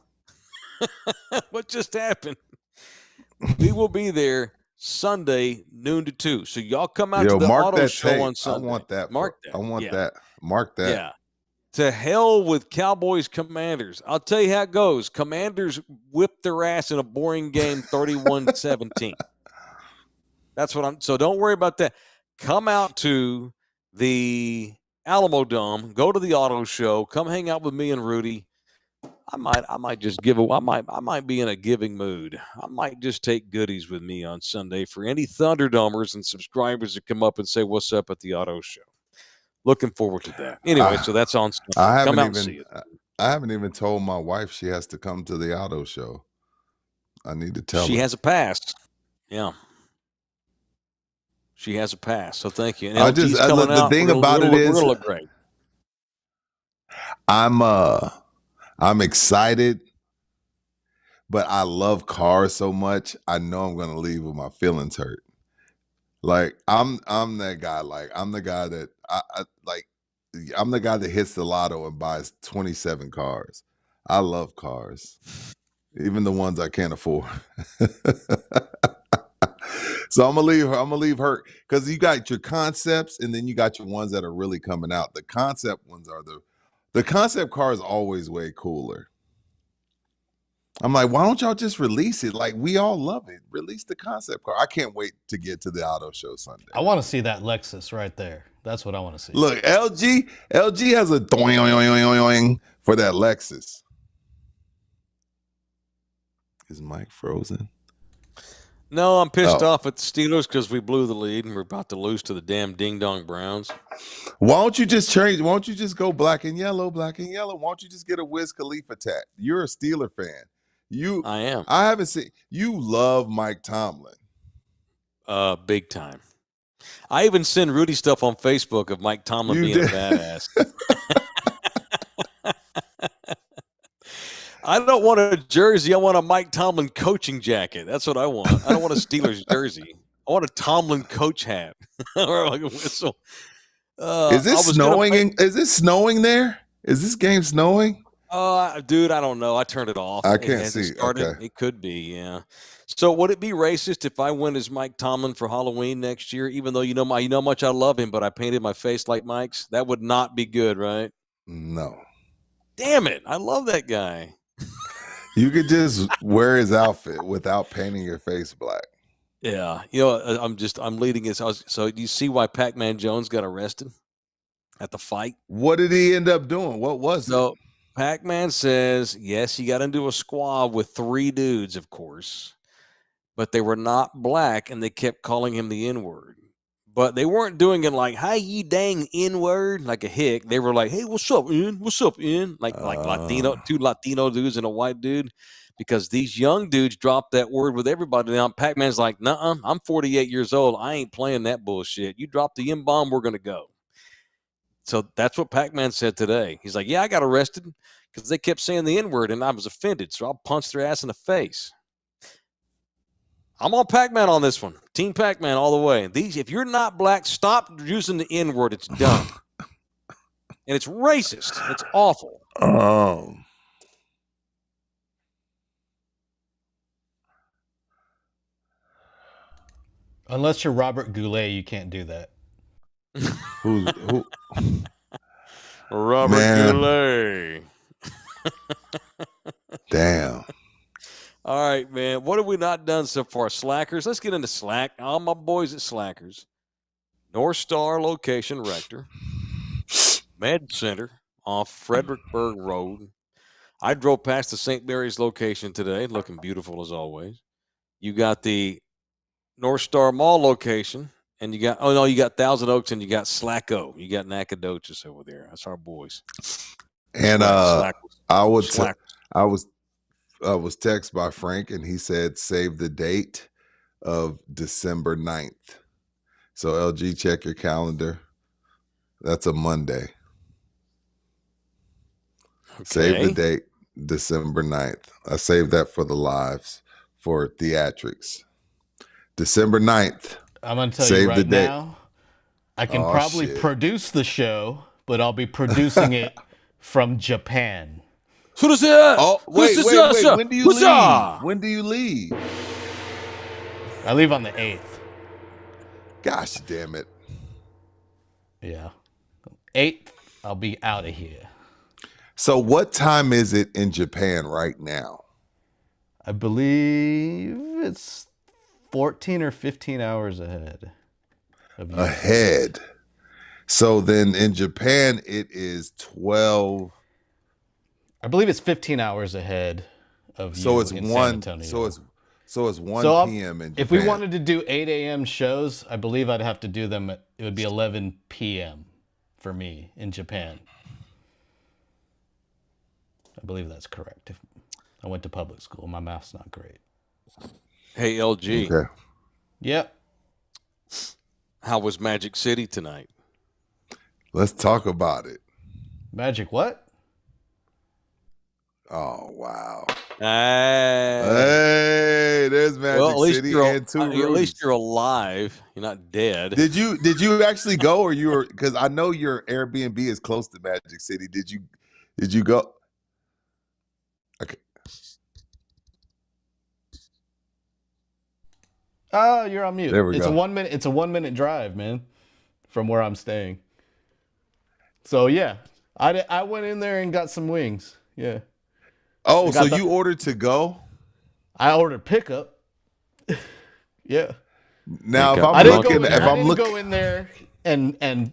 What just happened? We will be there Sunday, noon to 2. So y'all come out to the auto show on Sunday. I want that. Mark that. I want that. Mark that. Yeah. To hell with Cowboys Commanders. I'll tell you how it goes. Commanders whipped their ass in a boring game 31-17. That's what so don't worry about that. Come out to the Alamodome, go to the auto show, come hang out with me and Rudy. I might just I might be in a giving mood. I might just take goodies with me on Sunday for any Thunderdomers and subscribers that come up and say what's up at the auto show. Looking forward to that. Anyway, so that's on Sunday. Come out and see it. I haven't even told my wife she has to come to the auto show. I need to tell her. She has a pass. Yeah. She has a pass. So thank you. And the thing about it is, look great. I'm excited, but I love cars so much. I know I'm gonna leave with my feelings hurt. Like I'm that guy. Like I'm the guy that I'm the guy that hits the lotto and buys 27 cars. I love cars, even the ones I can't afford. So I'm gonna leave her because you got your concepts and then you got your ones that are really coming out. The concept ones are the concept car is always way cooler. I'm like, why don't y'all just release it? Like, we all love it. Release the concept car. I can't wait to get to the auto show Sunday. I want to see that Lexus right there. That's what I want to see. Look, LG has a doing for that Lexus. Is Mike frozen? No, I'm pissed off at the Steelers because we blew the lead and we're about to lose to the damn Ding Dong Browns. Why don't you just change? Why don't you just go black and yellow? Why don't you just get a Wiz Khalifa tat? You're a Steeler fan. I am. I haven't seen. You love Mike Tomlin. Big time. I even send Rudy stuff on Facebook of Mike Tomlin being a badass. I don't want a jersey. I want a Mike Tomlin coaching jacket. That's what I want. I don't want a Steelers jersey. I want a Tomlin coach hat or like a whistle. Is it snowing? Is it snowing there? Is this game snowing? Dude, I don't know. I turned it off. I can't see. Okay. It could be, yeah. So would it be racist if I went as Mike Tomlin for Halloween next year, even though you know how much I love him, but I painted my face like Mike's? That would not be good, right? No. Damn it. I love that guy. You could just wear his outfit without painting your face black. Yeah. You know, I'm leading his. So do you see why Pac-Man Jones got arrested at the fight? What did he end up doing? What was it? Pac-Man says, yes, he got into a squab with 3 dudes, of course, but they were not black and they kept calling him the N-word. But they weren't doing it like, "Hi, you dang N-word," like a hick. They were like, "Hey, what's up, N? What's up, N?" Like Latino, 2 Latino dudes and a white dude, because these young dudes dropped that word with everybody. Now Pac-Man's like, "Nuh-uh, I'm 48 years old. I ain't playing that bullshit. You drop the N-bomb, we're gonna go." So that's what Pac-Man said today. He's like, "Yeah, I got arrested because they kept saying the N-word and I was offended, so I'll punch their ass in the face." I'm on Pac-Man on this one. Team Pac-Man all the way. If you're not black, stop using the N-word. It's dumb. And it's racist. It's awful. Unless you're Robert Goulet, you can't do that. Who? Robert Goulet. Damn. All right, man. What have we not done so far? Slackers. Let's get into Slack. All my boys at Slackers. North Star location rector. Med Center off Fredericksburg Road. I drove past the St. Mary's location today, looking beautiful as always. You got the North Star Mall location, and you got Thousand Oaks, and you got Slacko. You got Nacogdoches over there. That's our boys. And I was texted by Frank, and he said save the date of December 9th. So LG, check your calendar. That's a Monday. Okay. Save the date, December 9th. I saved that for the lives, for theatrics. December 9th. I'm going to tell you right now, I can probably produce the show, but I'll be producing it from Japan. Oh, wait. When do you leave? When do you leave? I leave on the 8th. Gosh damn it. Yeah. 8th, I'll be out of here. So what time is it in Japan right now? I believe it's 14 or 15 hours ahead. Ahead. So then in Japan, it is 12. I believe it's 15 hours ahead of you in San Antonio. So it's 1 p.m. in Japan. If we wanted to do 8 a.m. shows, I believe I'd have to do them. It would be 11 p.m. for me in Japan. I believe that's correct. I went to public school. My math's not great. Hey, LG. Okay. Yep. How was Magic City tonight? Let's talk about it. Magic what? Oh, wow. Hey, there's Magic City and 2 Rudys. At least you're alive. You're not dead. Did you actually go, or you were, because I know your Airbnb is close to Magic City. Did you go? Okay. Oh, you're on mute. There we go. It's a 1 minute drive, man, from where I'm staying. So yeah, I went in there and got some wings. Yeah. Oh, so the- you ordered to go? I ordered pickup. Yeah. Now, if got I'm I didn't drunk go. in looking, In, if there. I I'm didn't looking, go in there and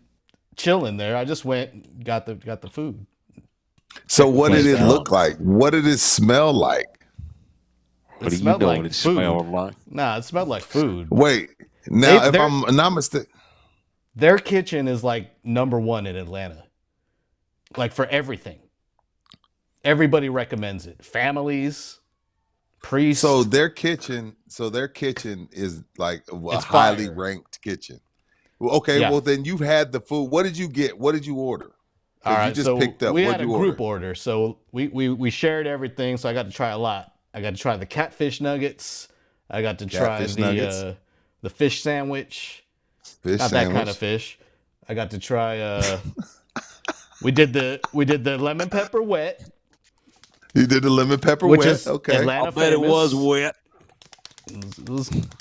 chill in there. I just went and got the food. so Check the what did place it out. look like? What did it smell like? It What do you smelled know like what it food. smelled like? Nah, it smelled like food. Wait, now if Their I'm not mistaken, their kitchen is like #1 in Atlanta. Like for everything. Everybody recommends it. Families, priests. so their kitchen is like a It's highly fire. ranked kitchen. Well, okay, Yeah. well then you've had the food. What did you get? What did you order? All Because you right, just so picked up. we What had a you group order? order. So we shared everything. So I got to try a lot. I got to try the catfish nuggets. I got to try Catfish nuggets? the fish sandwich. Fish Not sandwich. that kind of fish. I got to try we did the lemon pepper wet, You did the lemon pepper which wet. is Okay. Atlanta I bet famous. it was wet.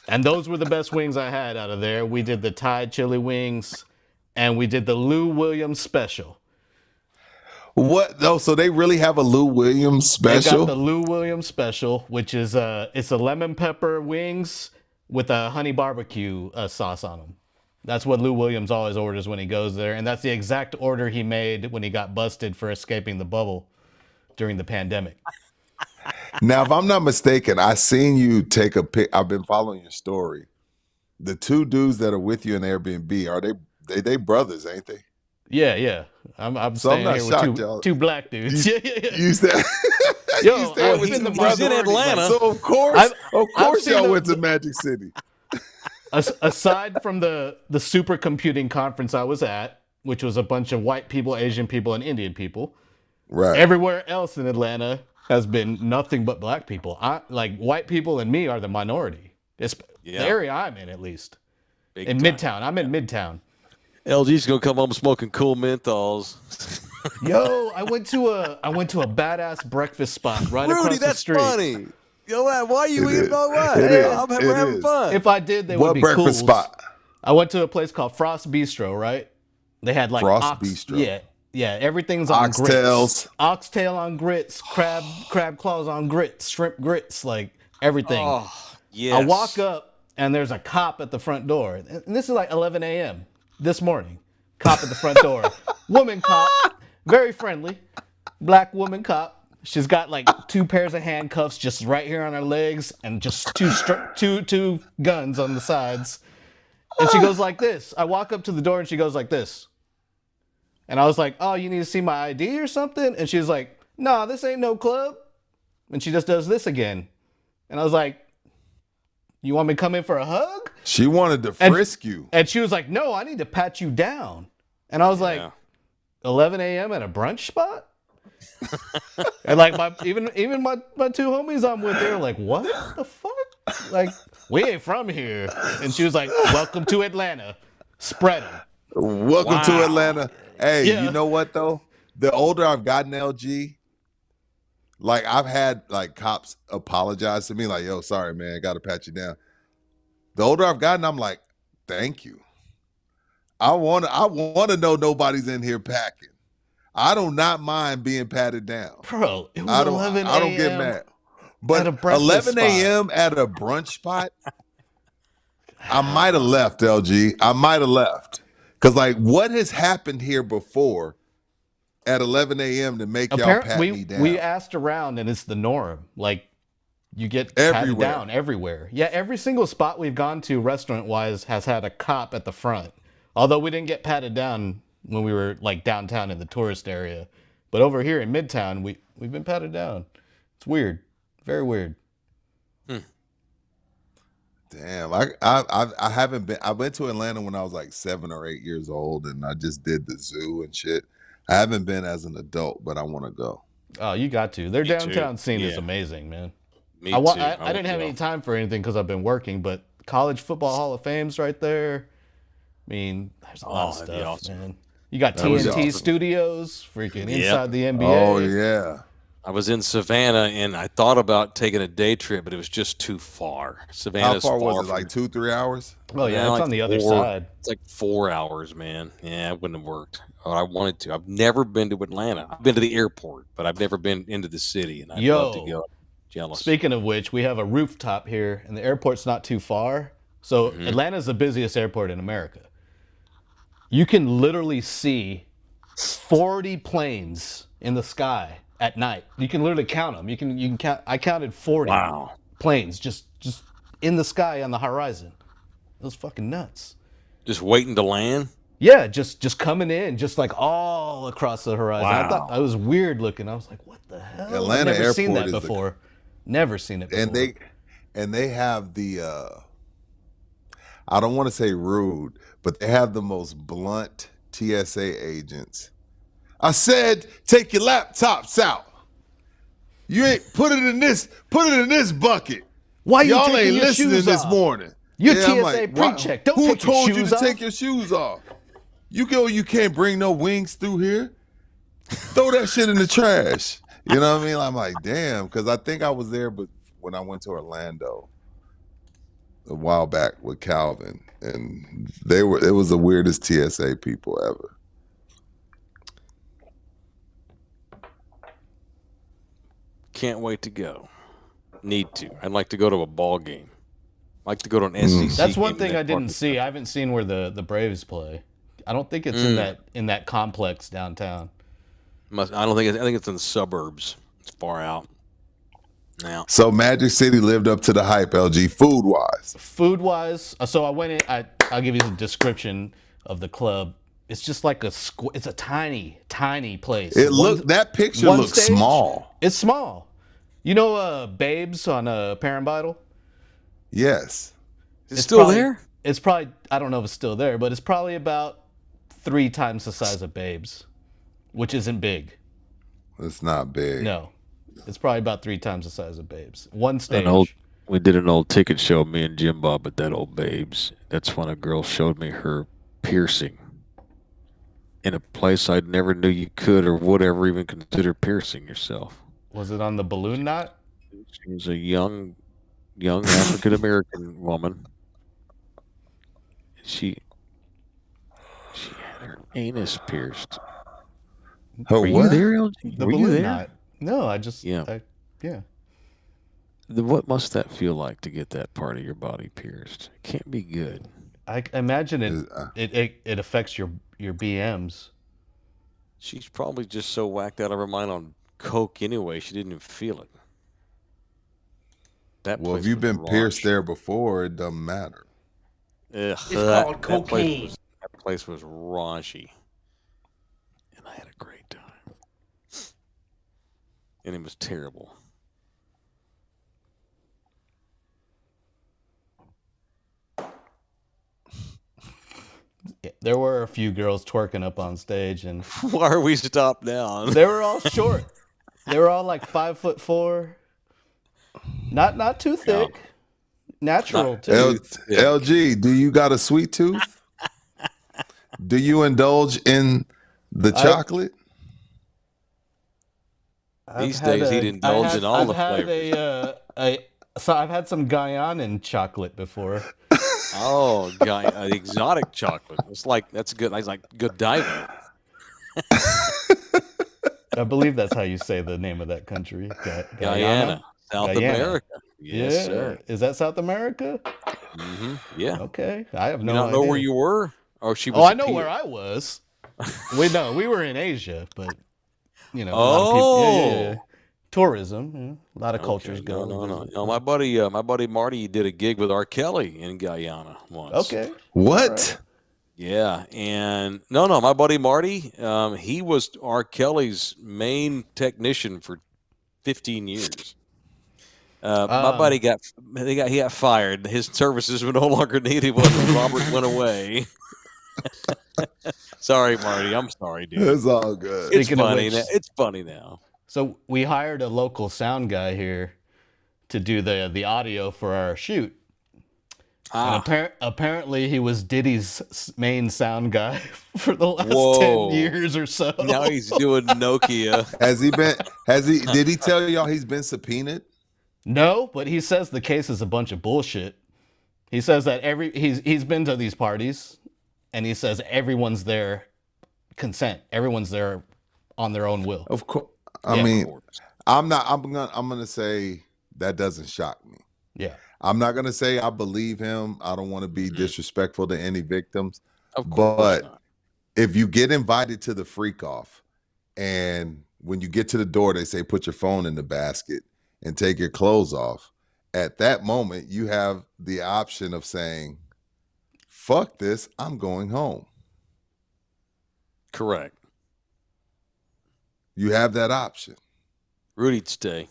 And those were the best wings I had out of there. We did the Thai chili wings, and we did the Lou Williams special. What? Oh, so they really have a Lou Williams They got special? the Lou Williams special, which is it's a lemon pepper wings with a honey barbecue sauce on them. That's what Lou Williams always orders when he goes there, and that's the exact order he made when he got busted for escaping the bubble during the pandemic. Now, if I'm not mistaken, I seen you take a pic. I've been following your story. The two dudes that are with you in Airbnb, are they brothers, ain't they? Yeah. I'm So I'm staying not here shocked, with y'all. two black dudes. You, Yeah. you said Yo, you stayed I've with been two the brothers. He's in minority, like, Atlanta. So of course I've seen y'all the- went to Magic City. aside from the supercomputing conference I was at, which was a bunch of white people, Asian people, and Indian people, Right. everywhere else in Atlanta has been nothing but black people. Like white people and me are the minority. It's the area I'm in, at least. Big In time. Midtown. I'm in Midtown. LG's gonna come home smoking cool menthols. Yo, I went to a badass breakfast spot right across Rudy, the that's street. funny. Yo, why are you It eating is. all right? It Hey, is. we're It having is. fun. If I did, they would What be breakfast cools. spot? I went to a place called Frost Bistro, right? They had like Frost Bistro. Yeah, everything's on Oxtails. grits. Oxtail on grits, crab claws on grits, shrimp grits, like everything. Oh, yes. I walk up and there's a cop at the front door. And this is like 11 a.m. this morning. Cop at the front door. Woman cop, very friendly. Black woman cop. She's got like 2 pairs of handcuffs just right here on her legs and just two guns on the sides. And she goes like this. I walk up to the door and she goes like this. And I was like, oh, you need to see my ID or something? And she was like, nah, this ain't no club. And she just does this again. And I was like, you want me to come in for a hug? She wanted to frisk you. And she was like, no, I need to pat you down. And I was like, 11 a.m. at a brunch spot? And like even my 2 homies I'm with, they were like, what the fuck? Like, we ain't from here. And she was like, welcome to Atlanta. Spread 'em. Welcome to Atlanta. Hey, Yeah. you know what though? The older I've gotten, LG, like I've had like cops apologize to me, like, yo, sorry, man, I gotta pat you down. The older I've gotten, I'm like, thank you. I wanna know nobody's in here packing. I do not mind being patted down. Bro, it was I don't 11 I don't get a.m. mad. But at a breakfast 11 spot. a.m. at a brunch spot, I might have left, LG. I might have left. Because, like, what has happened here before at 11 a.m. to make y'all pat me down? We asked around and it's the norm. Like, you get patted Everywhere. down everywhere. Yeah, every single spot we've gone to restaurant-wise has had a cop at the front. Although we didn't get patted down when we were, like, downtown in the tourist area. But over here in Midtown, we've been patted down. It's weird. Very weird. Damn, I haven't been. I went to Atlanta when I was like 7 or 8 years old, and I just did the zoo and shit. I haven't been as an adult, but I want to go. Oh, you got to. Their Me too. downtown scene is Yeah. amazing, man. Me I too. didn't have any time for anything because I've been working, but College Football Hall of Fame's right there. I mean, there's a lot of that'd be stuff, awesome. man. You got That would be TNT awesome. Studios, freaking Yep. inside the NBA. Oh yeah, I was in Savannah, and I thought about taking a day trip, but it was just too far. How Savannah's far was far it? from Like 2-3 hours? Oh yeah, it's like on the other 4 side. It's like 4 hours, man. Yeah, it wouldn't have worked. Or I wanted to. I've never been to Atlanta. I've been to the airport, but I've never been into the city, and I'd love to Yo, go. Jealous. speaking of which, we have a rooftop here, and the airport's not too far. So Atlanta's the busiest airport in America. You can literally see 40 planes in the sky at night. You can literally count them. You can count. I counted 40 Wow. planes just in the sky on the horizon. It was fucking nuts. Just waiting to land? Yeah, just coming in, just like all across the horizon. I thought Wow. it was weird looking. I was like, what the hell? Atlanta I've never seen Airport that is before. Never seen it before. and they have the I don't want to say rude, but they have the most blunt TSA agents. I said, take your laptops out. You ain't put it in this bucket. Why you Y'all taking ain't your listening shoes this off? morning. Your I'm TSA like, pre-check. Don't who take your told you shoes to off. take your shoes off? You can't bring no wings through here. Throw that shit in the trash. You know what I mean? I'm like, damn, because I think I was there, but when I went to Orlando a while back with Calvin, and it was the weirdest TSA people ever. Can't wait to go. Need to. I'd like to go to a ball game. I'd like to go to an SEC That's one game thing in that I didn't part of see. I haven't seen where the Braves play. I don't think it's in that complex downtown. I think it's in the suburbs. It's far out. Now, So Magic City lived up to the hype, LG, food wise. Food wise, so I went in. I'll give you the description of the club. It's just like it's a tiny place. That picture one looks stage, small. It's small. You know, Babes on Parent Vital? Yes. is it still there? It's probably, I don't know if it's still there, but it's probably about 3 times the size of Babes, which isn't big. It's not big. No, it's probably about 3 times the size of Babes. One stage. We did an old ticket show, me and Jim Bob, at that old Babes. That's when a girl showed me her piercing in a place I never knew you could or would ever even consider piercing yourself. Was it on the balloon knot? She was a young African American woman. She had her anus pierced. Her Were you what? there, LG? The Were you balloon there? knot. No, I just, Yeah. yeah. What must that feel like to get that part of your body pierced? It can't be good. I imagine it affects your BMs. She's probably just so whacked out of her mind on coke anyway, she didn't even feel it. Well, if you've been pierced there before, it doesn't matter. It's called cocaine. That place was raunchy. And I had a great time. And it was terrible. There were a few girls twerking up on stage, and Why are we stopped now? they were all short. They were all like 5'4", not too thick, natural too. LG, do you got a sweet tooth? Do you indulge in the chocolate? These days, he'd indulge in all the flavors. So I've had some Guyanan chocolate before. Oh, exotic chocolate. That's good. That's like Godiva. I believe that's how you say the name of that country. Guyana, South Guyana. America. Yes, Yeah. sir. Is that South America? Mm-hmm. Yeah. Okay. I have You no don't idea. know where you were? Or she was Oh, a I know peer? where I was. We were in Asia, but a lot of Oh. people, yeah. Tourism, a lot of cultures Okay, go. No, my buddy Marty did a gig with R. Kelly in Guyana once. Okay. What? Yeah, and no, my buddy Marty, he was R. Kelly's main technician for 15 years. My buddy he got fired. His services were no longer needed when Robert went away. Sorry, Marty. I'm sorry, dude. It's all good. It's Speaking of funny. which- It's funny now. So we hired a local sound guy here to do the audio for our shoot. And apparently he was Diddy's main sound guy for the last 10 Whoa. years or so. Now he's doing Nokia. Did he tell y'all he's been subpoenaed? No, but he says the case is a bunch of bullshit. He says that he's been to these parties, and he says everyone's there consent. Everyone's there on their own will. Of course. Yeah, I of mean, course. I'm gonna say that doesn't shock me. Yeah. I'm not gonna say I believe him. I don't want to be disrespectful to any victims. Of course But not. if you get invited to the freak off, and when you get to the door, they say put your phone in the basket and take your clothes off. At that moment, you have the option of saying, "Fuck this, I'm going home." Correct. You have that option. Rudy'd stay.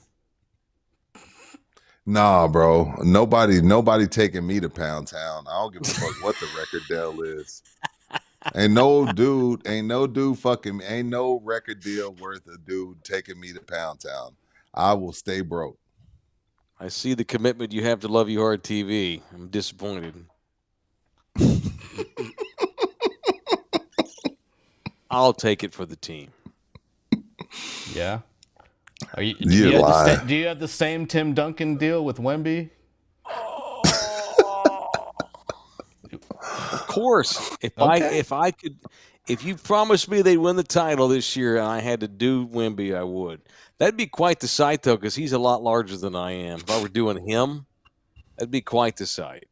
Nah, bro. Nobody taking me to Pound Town. I don't give a fuck what the record deal is. Ain't no record deal worth a dude taking me to Pound Town. I will stay broke. I see the commitment you have to Love You Hard TV. I'm disappointed. I'll take it for the team. Yeah. Do You you lie. have the same Tim Duncan deal with Wemby? Of course. If you promised me they'd win the title this year and I had to do Wemby, I would. That'd be quite the sight, though, because he's a lot larger than I am. If I were doing him, that'd be quite the sight.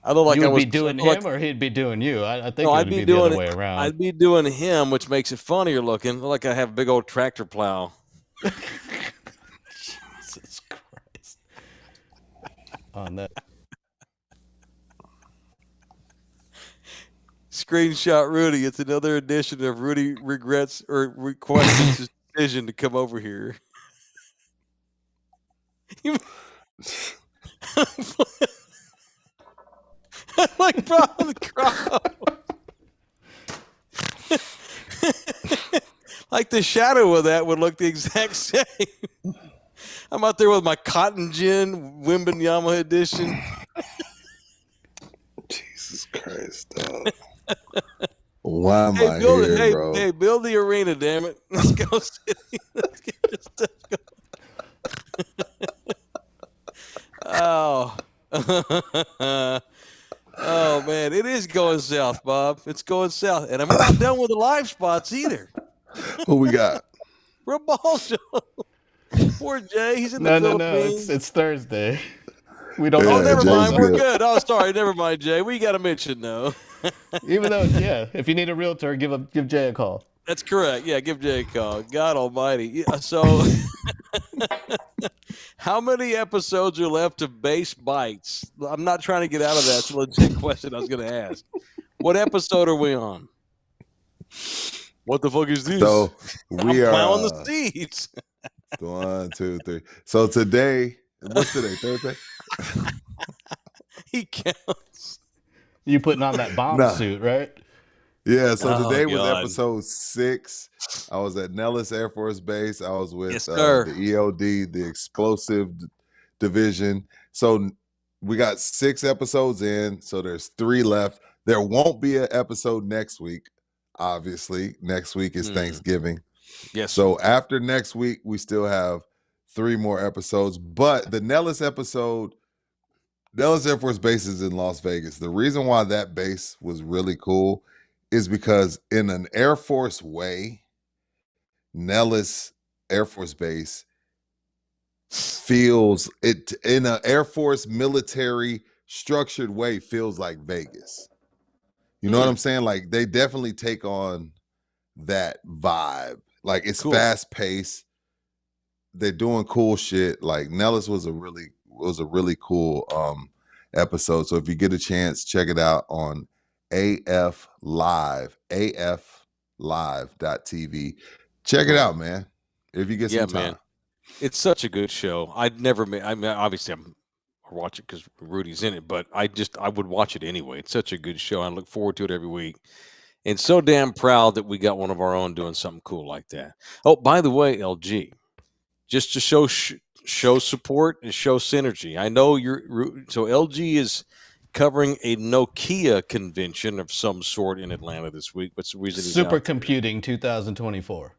I look like You I would was be doing him, or he'd be doing you? I think No, it I'd would be be the doing other it. way around. I'd be doing him, which makes it funnier looking. Like I have a big old tractor plow. Jesus Christ. On that. Screenshot Rudy. It's another edition of Rudy regrets or requests his decision to come over here. Like Brian the Crow. Like the shadow of that would look the exact same. I'm out there with my cotton gin Wembanyama edition. Jesus Christ, dog. Why am I here, bro? Hey, build the arena, damn it. Let's go, City. Let's get this stuff going. Oh. Oh, man. It is going south, Bob. It's going south. And I'm not done with the live spots either. Who we got? We're a ball show. Poor Jay. He's in the Philippines. It's Thursday. We don't. Oh, Yeah, never Jay's mind. We're good. good. Oh, sorry. Never mind, Jay. We got to mention, though. Even though, yeah, if you need a realtor, give Jay a call. That's correct. Yeah, give Jay a call. God almighty. Yeah, so, how many episodes are left of Base Bites? I'm not trying to get out of that. It's a legit question I was going to ask. What episode are we on? What the fuck is this? So I'm we are plowing the seeds. 1, 2, 3. So today, what's today? Thursday? He counts. You putting on that bomb Nah. suit, right? Yeah, so Oh, today was God. episode 6. I was at Nellis Air Force Base. I was with Yes, sir. the EOD, the Explosive Division. So we got 6 episodes in, so there's 3 left. There won't be an episode next week, obviously. Next week is Thanksgiving. Yes. So after next week, we still have 3 more episodes. But the Nellis episode, Nellis Air Force Base is in Las Vegas. The reason why that base was really cool is because in an Air Force way, Nellis Air Force Base feels it in an Air Force military structured way feels like Vegas. You know what I'm saying? Like they definitely take on that vibe. Like it's Cool. fast paced. They're doing cool shit. Like Nellis was a really cool episode. So if you get a chance, check it out on AF Live, aflive.tv. Check it out, man. If you get some time. Man. It's such a good show. I'd never I mean, obviously I watch it because Rudy's in it, but I would watch it anyway. It's such a good show. I look forward to it every week. And so damn proud that we got one of our own doing something cool like that. Oh, by the way, LG, just to show support and show synergy. I know so LG is covering a Nokia convention of some sort in Atlanta this week. What's the reason he's out there? Supercomputing 2024.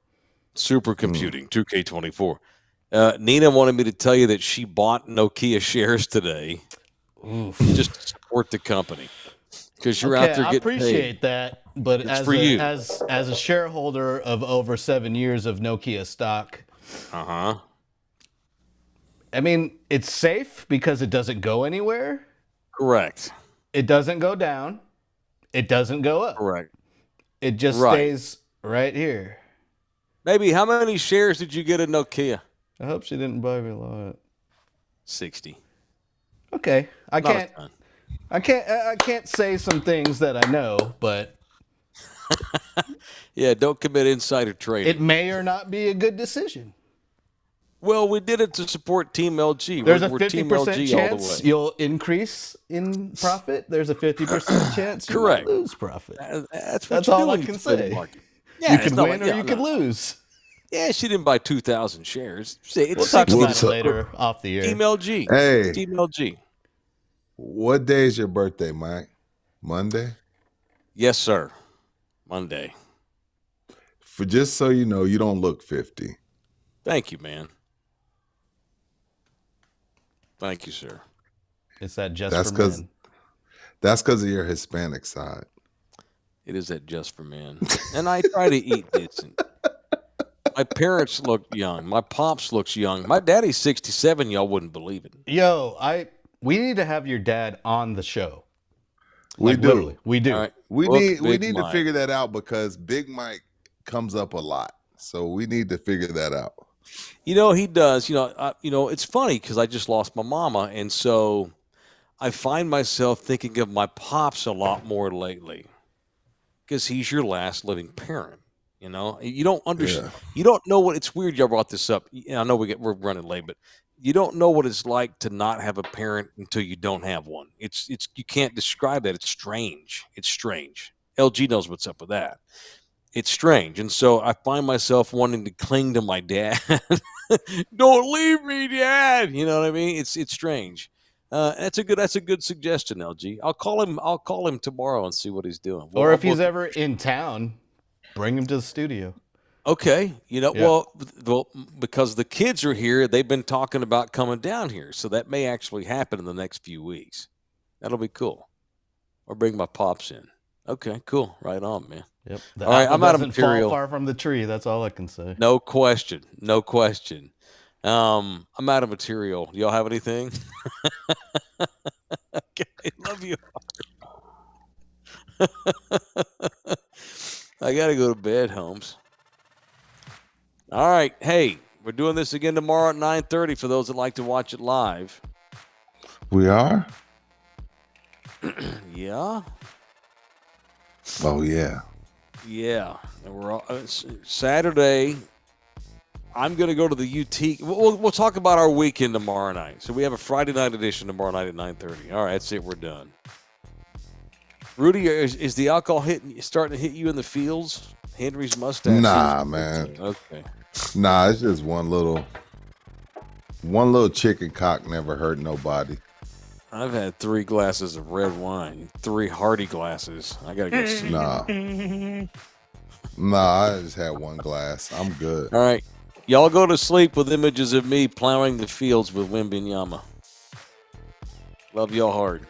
Supercomputing 2K24. Nina wanted me to tell you that she bought Nokia shares today just to support the company because you're out there I getting appreciate paid. that, but It's as for you. as a shareholder of over 7 years of Nokia stock, Uh-huh. I mean, it's safe because it doesn't go anywhere. Correct. It doesn't go down. It doesn't go up. Correct. It just Right. stays right here. Maybe how many shares did you get of Nokia? I hope she didn't buy me a lot. 60. Okay, I Not a can't. ton. I can't say some things that I know, but Yeah, don't commit insider trading. it may or not be a good decision. Well, we did it to support Team LG. There's we're a Team 50% LG all the chance way. you'll increase in profit. There's a 50% chance you Correct. might lose profit. That's what That's you all do I in can the free say. market. Yeah, You it's could not win like- or you could lose. Yeah, she didn't buy 2,000 shares. It's We'll talk 60. about it later off the air. Team LG. Hey, Team LG. what day is your birthday, Mike? Monday? Yes, sir. Monday. For just so you know, you don't look 50. Thank you, man. Thank you, sir. It's that just That's for 'cause- men. That's because of your Hispanic side. It is that just for men. And I try to eat decent. My parents look young. My pops looks young. My daddy's 67. Y'all wouldn't believe it. Yo, we need to have your dad on the show. We Like, do. literally, we do. All right. We Book need Big to Mike. figure that out because Big Mike comes up a lot. So we need to figure that out. You know, he does. It's funny because I just lost my mama. And so I find myself thinking of my pops a lot more lately because he's your last living parent. You know, you don't understand. Yeah. You don't know what it's weird. Y'all brought this up. I know we're running late, but you don't know what it's like to not have a parent until you don't have one. It's you can't describe that. It's strange. It's strange. LG knows what's up with that. It's strange, and so I find myself wanting to cling to my dad. Don't leave me, Dad. You know what I mean? It's strange. That's a good suggestion, LG. I'll call him tomorrow and see what he's doing. Or I'll if he's book- ever in town, bring him to the studio. Okay, Yeah. well, because the kids are here, they've been talking about coming down here, so that may actually happen in the next few weeks. That'll be cool. Or bring my pops in. Okay, cool. Right on, man. Yep. The All right, apple I'm out of doesn't fall material. far from the tree. That's all I can say. No question. I'm out of material. Y'all have anything? Okay, love you. I gotta go to bed, Holmes. All right, hey, we're doing this again tomorrow at 9:30 for those that like to watch it live. We are? Yeah, Oh, yeah. yeah. And we're Saturday. I'm gonna go to the UT. We'll talk about our weekend tomorrow night. So we have a Friday night edition tomorrow night at 9:30. All right, that's it. We're done. Rudy, is the alcohol starting to hit you in the feels? Henry's mustache. Nah, man. Okay. Nah, it's just one little chicken cock never hurt nobody. I've had 3 glasses of red wine, 3 hearty glasses. I gotta go see. Nah. Nah, I just had one glass. I'm good. All right, y'all go to sleep with images of me plowing the fields with Wembanyama. Love y'all hard.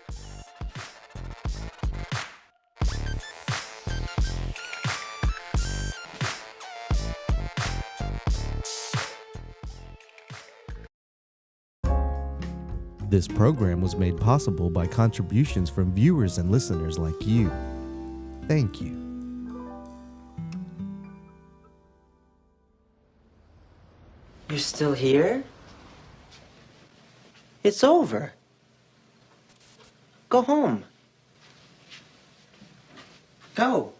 This program was made possible by contributions from viewers and listeners like you. Thank you. You're still here? It's over. Go home. Go.